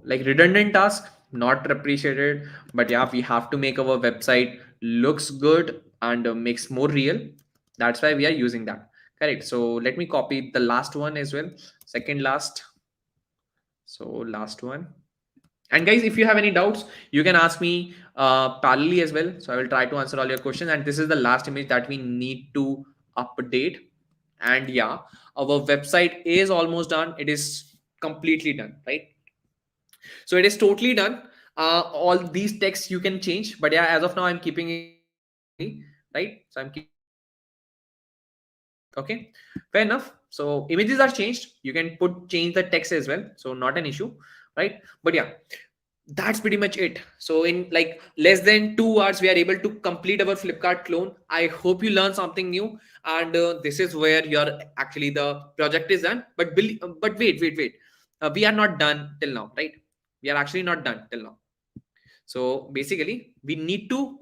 like redundant task, not appreciated, but yeah, we have to make our website looks good and makes more real. That's why we are using that, correct? So let me copy the last one as well, second last. So last one. And guys, if you have any doubts, you can ask me parallelly as well, so I will try to answer all your questions. And this is the last image that we need to update. And yeah, our website is almost done. It is completely done, right? So it is totally done. All these texts you can change, but yeah, as of now I'm keeping it right? So I'm keeping it okay, fair enough. So images are changed, you can change the text as well, so not an issue, right? But yeah, that's pretty much it. So in like less than 2 hours we are able to complete our Flipkart clone. I hope you learned something new, and this is where your actually the project is done. But wait, we are not done till now, right? We are actually not done till now. So basically we need to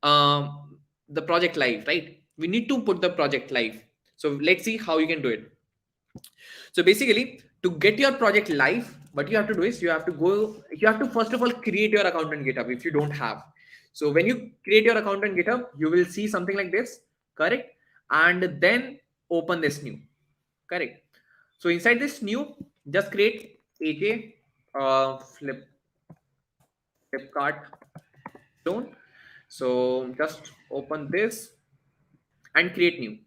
the project live, right? We need to put the project live. So let's see how you can do it. So basically, to get your project live, what you have to do is you have to first of all create your account on GitHub if you don't have. So when you create your account on GitHub, you will see something like this, correct? And then open this new, correct? So inside this new, just create AJ Flipkart clone. So just open this and create new.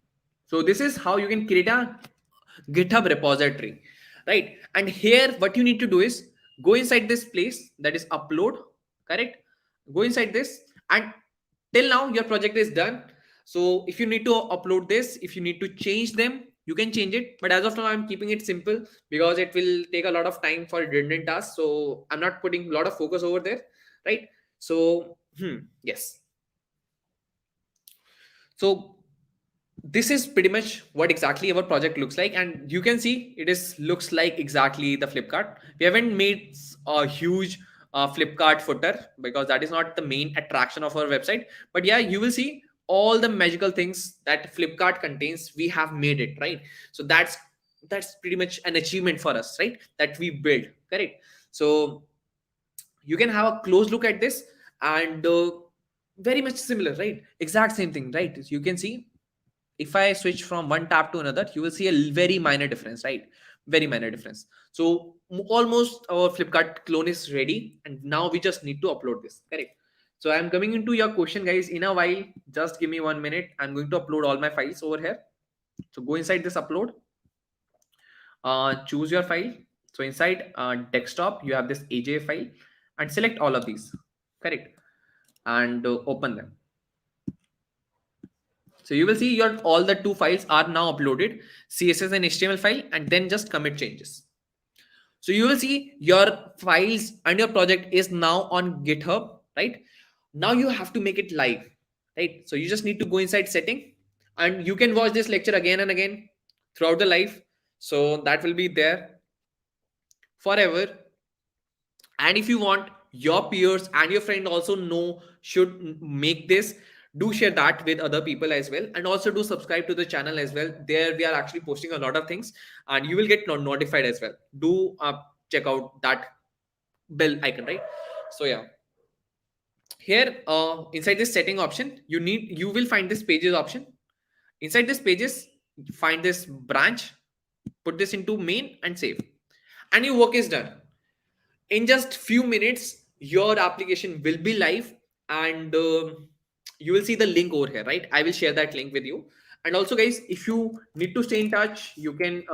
So this is how you can create a GitHub repository, right? And here what you need to do is go inside this place that is upload, correct? Go inside this, and till now your project is done. So if you need to upload this, if you need to change them, you can change it. But as of now, I'm keeping it simple because it will take a lot of time for redundant tasks. So I'm not putting a lot of focus over there, right? So yes. So this is pretty much what exactly our project looks like, and you can see it is looks like exactly the Flipkart. We haven't made a huge Flipkart footer because that is not the main attraction of our website, but yeah, you will see all the magical things that Flipkart contains, we have made it, right? So that's pretty much an achievement for us, right, that we built, correct? So you can have a close look at this, and very much similar, right? Exact same thing, right? You can see if I switch from one tab to another, you will see a very minor difference, right? Very minor difference. So almost our Flipkart clone is ready, and now we just need to upload this, correct? So I'm coming into your question, guys, in a while. Just give me 1 minute. I'm going to upload all my files over here. So go inside this upload, choose your file. So inside desktop, you have this AJ file, and select all of these, correct? And open them. So you will see your all the two files are now uploaded, CSS and HTML file, and then just commit changes. So you will see your files and your project is now on GitHub, right? Now you have to make it live, right? So you just need to go inside setting, and you can watch this lecture again and again throughout the life. So that will be there forever. And if you want your peers and your friend also know should make this, do share that with other people as well, and also do subscribe to the channel as well. There we are actually posting a lot of things, and you will get notified as well. Do check out that bell icon, right? So yeah, here inside this setting option, you will find this pages option. Inside this pages, find this branch, put this into main and save, and your work is done. In just few minutes your application will be live, and you will see the link over here, right? I will share that link with you. And also, guys, if you need to stay in touch, you can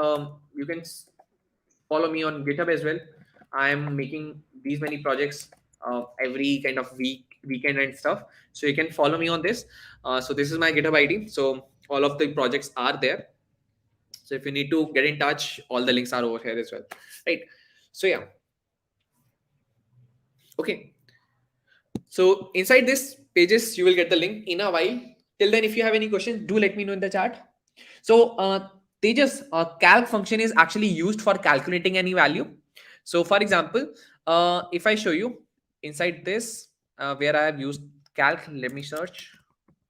follow me on GitHub as well. I am making these many projects every kind of weekend and stuff, so you can follow me on this. So this is my GitHub ID, so all of the projects are there. So if you need to get in touch, all the links are over here as well, right? So yeah, okay. So inside this pages, you will get the link in a while. Till then, if you have any questions, do let me know in the chat. So Tejas, calc function is actually used for calculating any value. So for example, if I show you inside this, where I have used calc, let me search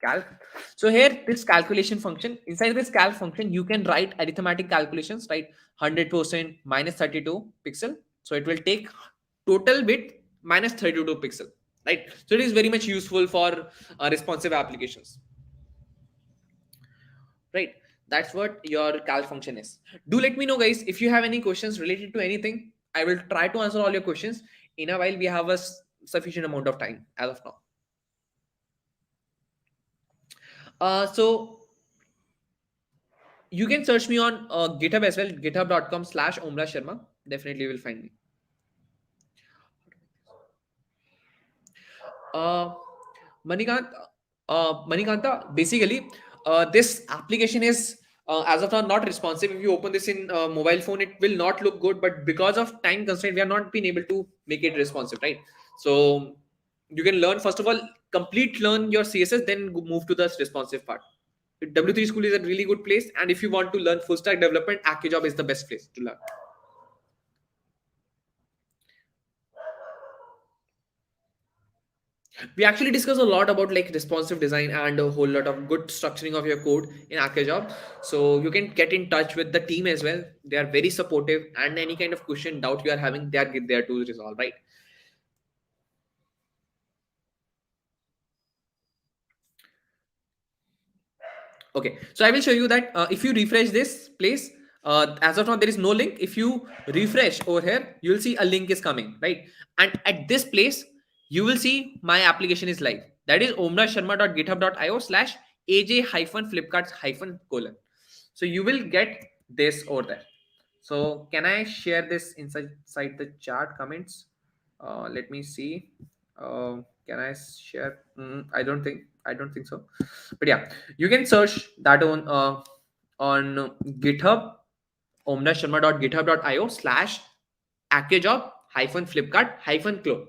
calc. So here, this calculation function, inside this calc function, you can write arithmetic calculations, right? 100% minus 32 pixel. So it will take total width minus 32 pixel, right? So it is very much useful for responsive applications, right? That's what your calc function is. Do let me know, guys, if you have any questions related to anything. I will try to answer all your questions in a while. We have a sufficient amount of time as of now. So you can search me on GitHub as well, github.com/Omra Sharma. Definitely will find me. Uh, Manikant, Manikanta, basically, this application is as of now not responsive. If you open this in mobile phone, it will not look good. But because of time constraint, we are not been able to make it responsive, right? So you can learn first of all, learn your CSS, then move to the responsive part. W3 School is a really good place, and if you want to learn full stack development, AccuJob is the best place to learn. We actually discuss a lot about like responsive design and a whole lot of good structuring of your code in AccuJob. So you can get in touch with the team as well. They are very supportive, and any kind of question, doubt you are having, they are there to resolve, right? Okay, so I will show you that if you refresh this place, as of now there is no link. If you refresh over here, you will see a link is coming, right? And at this place, you will see my application is live. That is omrasharma.github.io/aj-flipkart-: so you will get this over there. So can I share this inside the chat comments? Let me see. Can I share? I don't think. I don't think so. But yeah, you can search that on GitHub, omrasharma.github.io/accujob-flipkart-clone.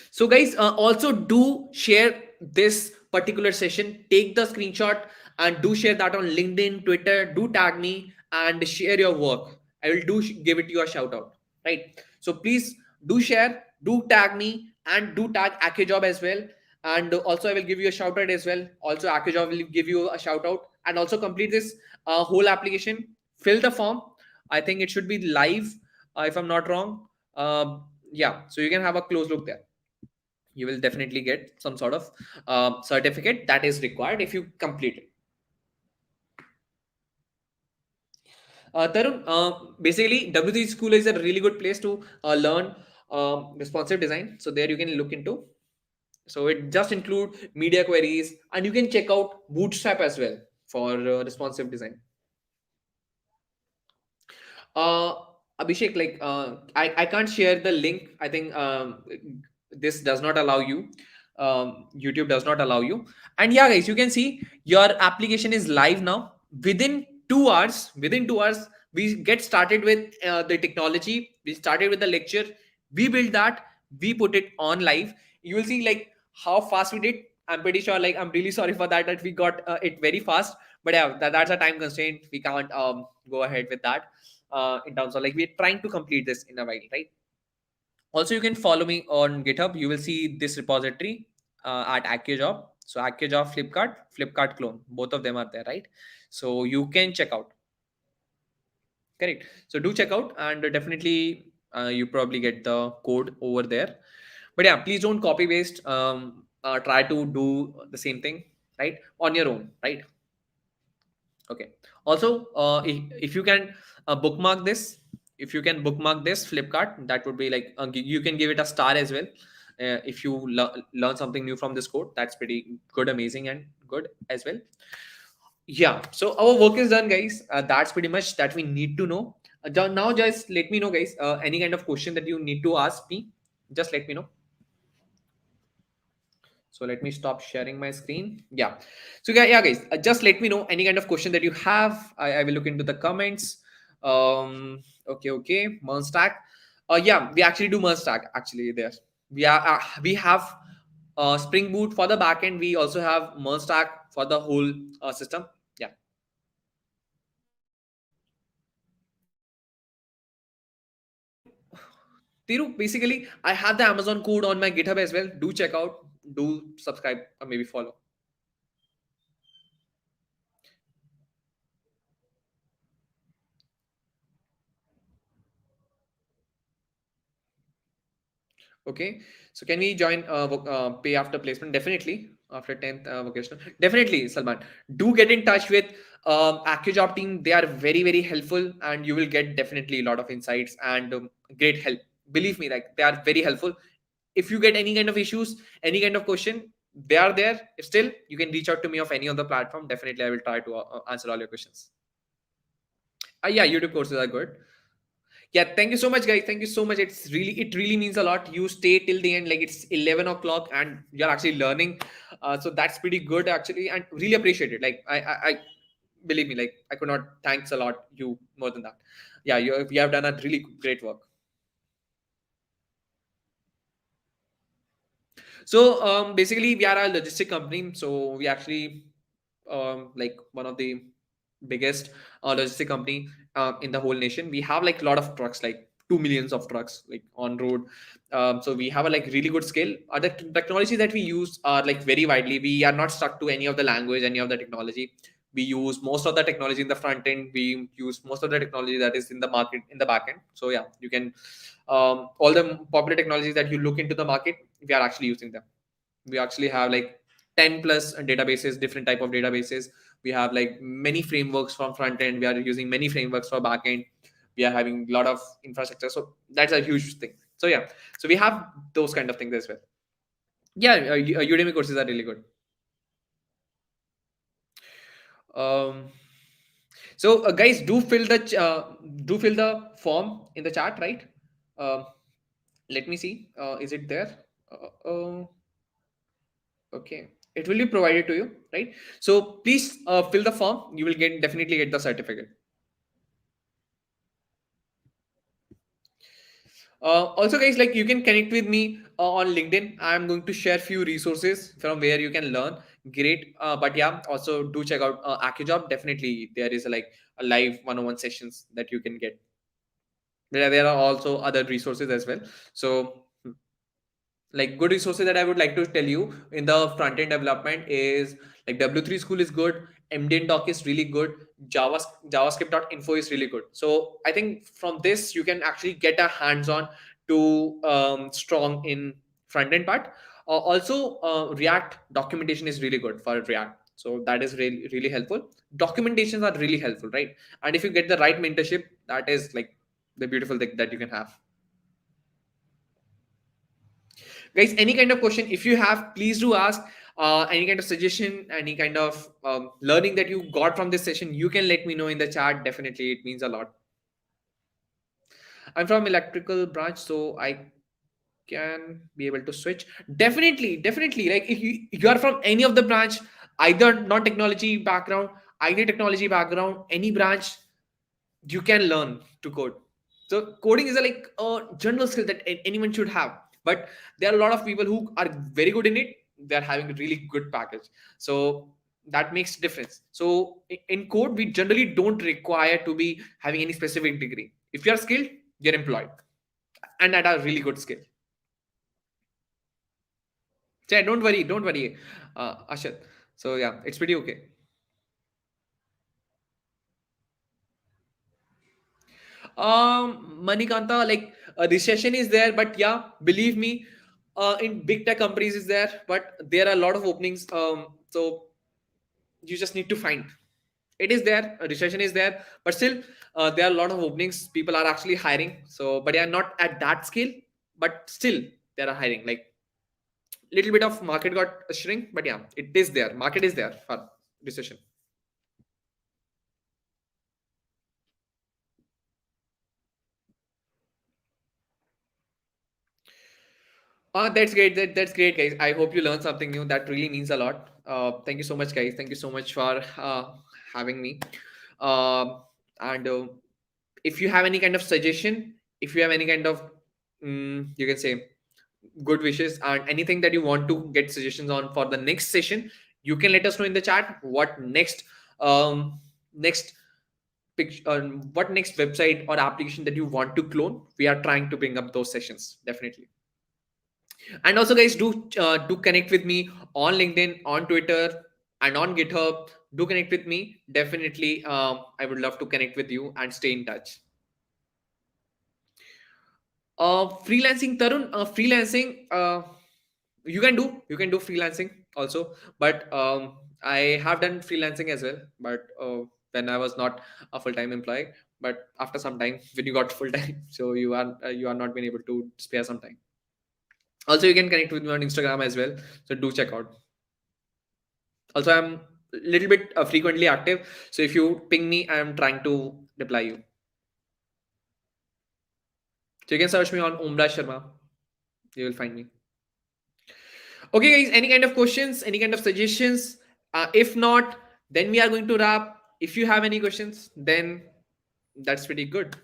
So guys, also do share this particular session, take the screenshot and do share that on LinkedIn, Twitter. Do tag me and share your work. I will give it you a shout out, right? So please do share, do tag me, and do tag AccuJob as well. And also I will give you a shout out as well. Also AccuJob will give you a shout out, and also complete this whole application. Fill the form. I think it should be live, if I'm not wrong. Yeah, so you can have a close look there. You will definitely get some sort of certificate that is required if you complete it. Tarun, basically W3 School is a really good place to learn responsive design. So there you can look into. So it just include media queries, and you can check out Bootstrap as well for responsive design. Uh, Abhishek, like I can't share the link. I think this does not allow you. YouTube does not allow you. And yeah, guys, you can see your application is live now. Within 2 hours, we get started with the technology. We started with the lecture. We built that. We put it on live. You will see like how fast we did. I'm pretty sure. Like I'm really sorry for that we got it very fast. But yeah, that's a time constraint. We can't go ahead with that in terms of like we're trying to complete this in a while, right? Also, you can follow me on GitHub. You will see this repository at AccuJob. So AccuJob, Flipkart clone, both of them are there, right? So you can check out. Correct. So do check out, and definitely you probably get the code over there. But yeah, please don't copy paste. Try to do the same thing, right, on your own, right? Okay. Also, if you can bookmark this, if you can bookmark this Flipkart, that would be like you can give it a star as well. If you learn something new from this code, that's pretty good, amazing, and good as well. Yeah. So our work is done, guys. That's pretty much that we need to know. Now, just let me know, guys. Any kind of question that you need to ask me, just let me know. So let me stop sharing my screen. Yeah. So yeah, guys, just let me know any kind of question that you have. I will look into the comments. Okay. Merge stack. Yeah, we actually do merge stack actually there. We have Spring Boot for the backend. We also have merge stack for the whole system. Yeah. Tiru, basically, I have the Amazon code on my GitHub as well. Do check out, do subscribe, or maybe follow. Okay, so can we join pay after placement? Definitely after 10th vocational. Definitely, Salman. Do get in touch with AccuJob team. They are very helpful, and you will get definitely a lot of insights and great help. Believe me, like they are very helpful. If you get any kind of issues, any kind of question, they are there. If still, you can reach out to me of any other platform. Definitely, I will try to answer all your questions. Yeah, YouTube courses are good. Yeah, thank you so much, guys. Thank you so much. It really means a lot. You stay till the end, like it's 11 o'clock, and you're actually learning. So that's pretty good, actually, and really appreciate it. Like I believe me, like I could not thanks a lot you more than that. Yeah, you have done a really great work. So basically, we are a logistic company. So we actually like one of the biggest logistic company in the whole nation. We have like a lot of trucks, like 2 millions of trucks, like on road. So we have a like really good scale. The technology that we use are like very widely. We are not stuck to any of the language, any of the technology. We use most of the technology in the front end. We use most of the technology that is in the market in the back end. So yeah, you can all the popular technologies that you look into the market, we are actually using them. We actually have like 10 plus databases, different type of databases. We have like many frameworks from front end. We are using many frameworks for back end. We are having a lot of infrastructure. So that's a huge thing. So yeah, so we have those kind of things as well. Yeah, Udemy courses are really good. um, so guys, do fill the form in the chat, right? um, Let me see, is it there? Okay, it will be provided to you, right? So please fill the form. You will definitely get the certificate. Also, guys, like you can connect with me on LinkedIn. I'm going to share few resources from where you can learn. great. But yeah, also do check out AccuJob. Definitely, there is like a live one-on-one sessions that you can get. There are also other resources as well. So like good resources that I would like to tell you in the front end development is like W3 School is good, MDN Doc is really good, JavaScript.info is really good. So I think from this you can actually get a hands-on to strong in front end part. Also, React documentation is really good for React. So that is really helpful. Documentations are really helpful, right? And if you get the right mentorship, that is like the beautiful thing that you can have. Guys, any kind of question if you have, please do ask. Any kind of suggestion, any kind of learning that you got from this session, you can let me know in the chat. Definitely, it means a lot. I'm from electrical branch, so I can be able to switch. Definitely, like if you are from any of the branch, either non-technology background, either technology background, any branch, you can learn to code. So coding is a like a general skill that anyone should have. But there are a lot of people who are very good in it. They are having a really good package. So that makes difference. So in code, we generally don't require to be having any specific degree. If you are skilled, you're employed, and at a really good skill. So yeah, don't worry, Ashad. So yeah, it's pretty okay. Manikanta, like a recession is there, but yeah, believe me, in big tech companies is there, but there are a lot of openings. So you just need to find. It is there, a recession is there, but still, there are a lot of openings. People are actually hiring. So, but yeah, not at that scale, but still, there are hiring. Like little bit of market got shrink, but yeah, it is there. Market is there for recession. That's great. That's great, guys. I hope you learned something new. That really means a lot. Thank you so much, guys. Thank you so much for having me. And if you have any kind of suggestion, if you have any kind of, you can say, good wishes and anything that you want to get suggestions on for the next session, you can let us know in the chat. What next, next what next website or application that you want to clone? We are trying to bring up those sessions. Definitely. And also, guys, do connect with me on LinkedIn, on Twitter, and on GitHub. Do connect with me. Definitely, I would love to connect with you and stay in touch. Freelancing, Tarun. Freelancing. You can do freelancing also, but I have done freelancing as well. But when I was not a full time employee, but after some time, when you got full time, so you are not been able to spare some time. Also, you can connect with me on Instagram as well. So do check out. Also, I'm a little bit frequently active. So if you ping me, I'm trying to reply you. So you can search me on Omraj Sharma. You will find me. Okay, guys. Any kind of questions? Any kind of suggestions? If not, then we are going to wrap. If you have any questions, then that's pretty good.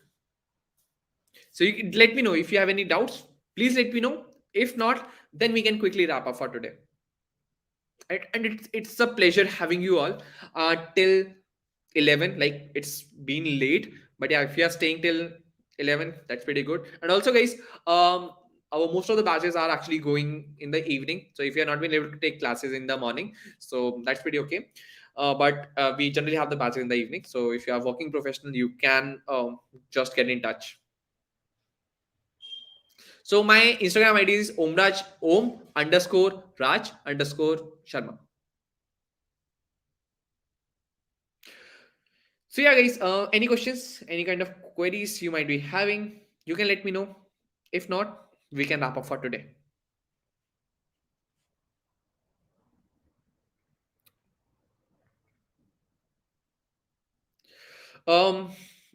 So you can let me know if you have any doubts. Please let me know. If not, then we can quickly wrap up for today. Right? And it's a pleasure having you all till 11. Like it's been late, but yeah, if you are staying till 11, that's pretty good. And also, guys, our most of the batches are actually going in the evening. So if you are not been able to take classes in the morning, so that's pretty okay. But we generally have the batches in the evening. So if you are working professional, you can just get in touch. So my Instagram ID is om_raj_sharma. So yeah, guys, any questions, any kind of queries you might be having, you can let me know. If not, we can wrap up for today. Um,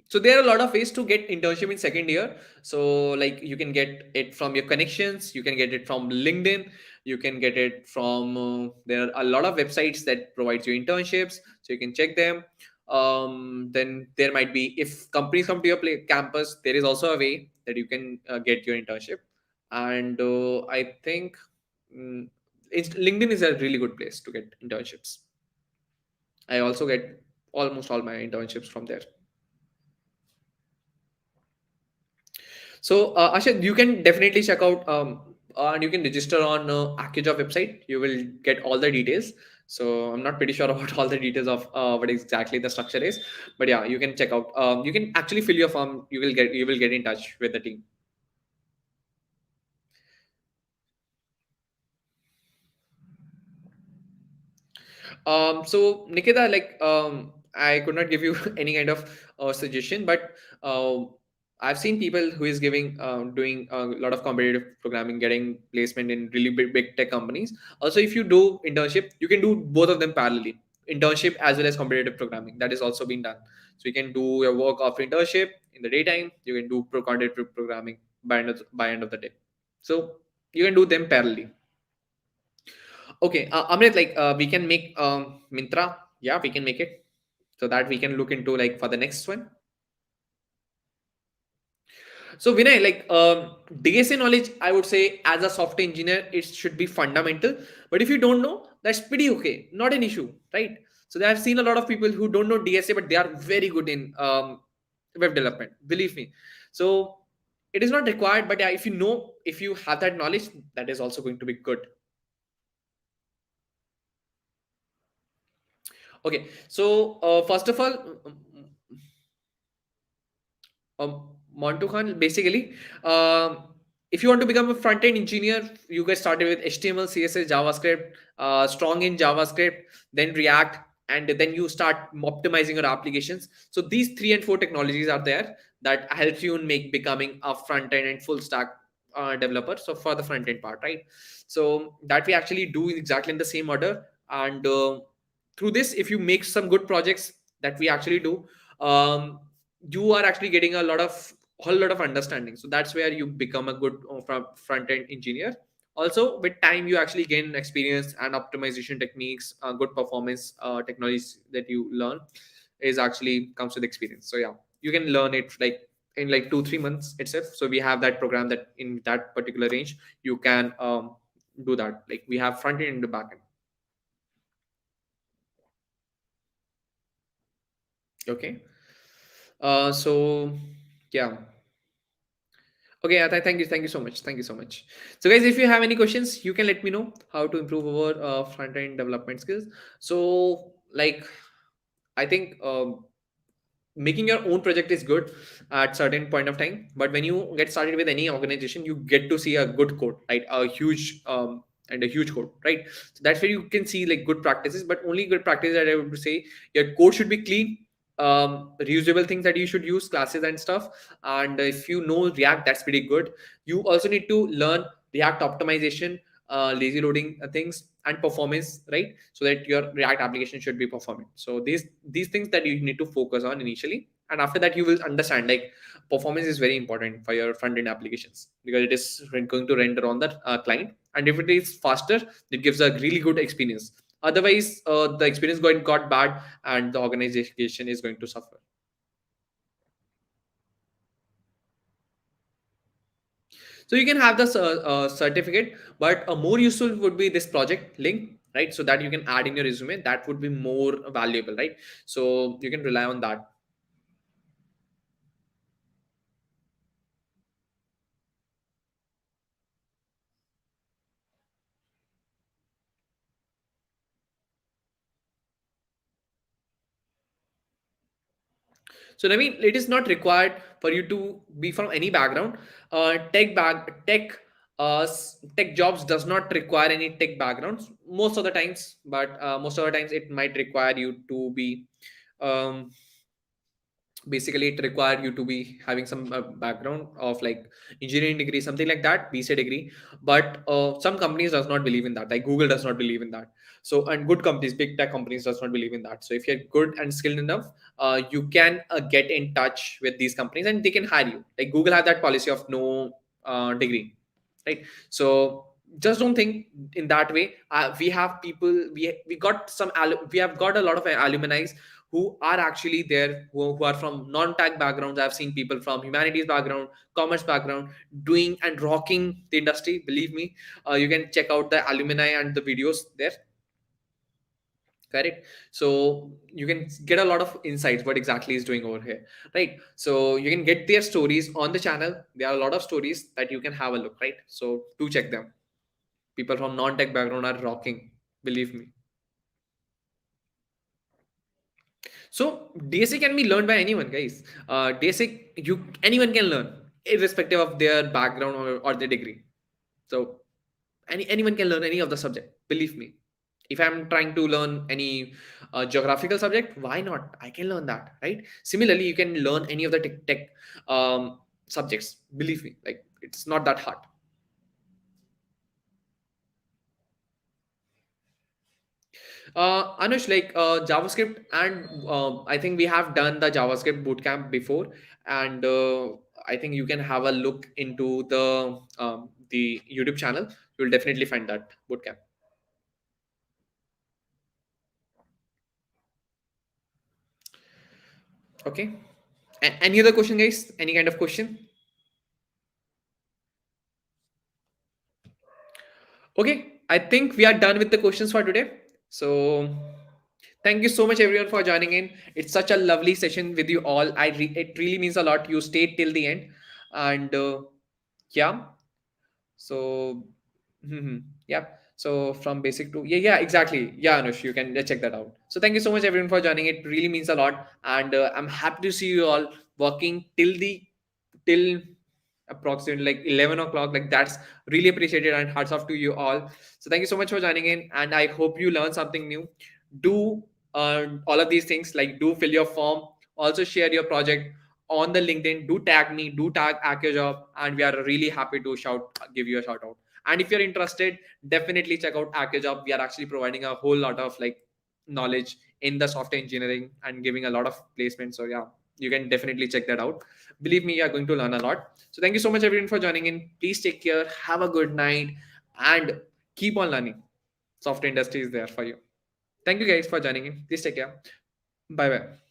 so there are a lot of ways to get internship in second year. So like you can get it from your connections, you can get it from LinkedIn, you can get it from there are a lot of websites that provides you internships, so you can check them. Then there might be, if companies come to your campus, there is also a way that you can get your internship. And I think mm, LinkedIn is a really good place to get internships. I also get almost all my internships from there. So, Ashad, you can definitely check out and you can register on AccuJob website. You will get all the details. So, I'm not pretty sure about all the details of what exactly the structure is, but yeah, you can check out. You can actually fill your form. You will get in touch with the team. So Nikita, like I could not give you any kind of suggestion, but uh, I've seen people who is giving doing a lot of competitive programming, getting placement in really big tech companies. Also, if you do internship, you can do both of them parallelly, internship as well as competitive programming. That is also being done. So you can do your work after internship in the daytime. You can do competitive programming by end of the day. So you can do them parallelly. Okay, Amrit, like we can make Mintra. Yeah, we can make it so that we can look into like for the next one. So Vinay, like DSA knowledge, I would say as a software engineer, it should be fundamental. But if you don't know, that's pretty okay, not an issue, right? So I've seen a lot of people who don't know DSA, but they are very good in web development. Believe me. So it is not required, but yeah, if you know, if you have that knowledge, that is also going to be good. Okay, so first of all, Montu Khan, basically, um, if you want to become a front end engineer, you get started with HTML, CSS, JavaScript, strong in JavaScript, then React, and then you start optimizing your applications. So these three and four technologies are there that helps you in make becoming a front end and full stack developer. So for the front end part, right? So that we actually do exactly in the same order, and through this, if you make some good projects that we actually do. You are actually getting a whole lot of understanding, so that's where you become a good front end engineer. Also with time you actually gain experience and optimization techniques, good performance technologies that you learn is actually comes with experience. So yeah, you can learn it like in like 2 3 months itself. So we have that program that in that particular range you can do that. Like we have front end and the back end. Okay. So yeah. Okay, thank you so much. Thank you so much. So, guys, if you have any questions, you can let me know how to improve our front end development skills. So, like, I think making your own project is good at certain point of time, but when you get started with any organization, you get to see a good code, right? A huge and a huge code, right? So that's where you can see like good practices, but only good practices that I would say your code should be clean, reusable things that you should use, classes and stuff. And if you know React, that's pretty good. You also need to learn React optimization, lazy loading things and performance, right? So that your React application should be performant. So these things that you need to focus on initially, and after that you will understand like performance is very important for your front end applications because it is going to render on the client, and if it is faster, it gives a really good experience. Otherwise, the experience going got bad, and the organization is going to suffer. So you can have the certificate, but more useful would be this project link, right? So that you can add in your resume. That would be more valuable, right? So you can rely on that. So I mean, it is not required for you to be from any background. Tech jobs does not require any tech backgrounds most of the times, but most of the times it might require you to be um, basically it require you to be having some background of like engineering degree, something like that, BC degree. But some companies does not believe in that, like Google does not believe in that. So and good companies, big tech companies does not believe in that. So if you're good and skilled enough, you can get in touch with these companies and they can hire you. Like Google have that policy of no degree, right? So just don't think in that way. We have people, we got some we have got a lot of alumni who are actually there, who are from non-tech backgrounds. I've seen people from humanities background, commerce background, doing and rocking the industry. Believe me, you can check out the alumni and the videos there. Correct. So you can get a lot of insights what exactly is doing over here, right? So you can get their stories on the channel. There are a lot of stories that you can have a look, right? So do check them. People from non-tech background are rocking, believe me. So DSA can be learned by anyone, guys. DSA, anyone can learn, irrespective of their background or their degree. So anyone can learn any of the subject. Believe me. If I'm trying to learn any geographical subject, why not? I can learn that, right? Similarly, you can learn any of the tech subjects. Believe me, like it's not that hard. Anush, like JavaScript, and I think we have done the JavaScript bootcamp before, and I think you can have a look into the YouTube channel. You'll definitely find that bootcamp. Okay. Any other question, guys? Any kind of question? Okay, I think we are done with the questions for today. So thank you so much everyone for joining in. It's such a lovely session with you all. It really means a lot. You stayed till the end, and yeah. So yeah. So from basic to yeah, exactly. Yeah, Anush, you can check that out. So thank you so much everyone for joining. It really means a lot, and I'm happy to see you all working till approximately like 11 o'clock. Like that's really appreciated, and hats off to you all. So thank you so much for joining in, and I hope you learn something new. Do all of these things, like do fill your form, also share your project on the LinkedIn. Do tag me, do tag AccioJob, and we are really happy to give you a shout out. And if you're interested, definitely check out AccioJob. We are actually providing a whole lot of like knowledge in the software engineering and giving a lot of placements. So yeah, you can definitely check that out. Believe me, you are going to learn a lot. So thank you so much everyone for joining in. Please take care, have a good night, and keep on learning. Software industry is there for you. Thank you guys for joining in. Please take care. Bye bye.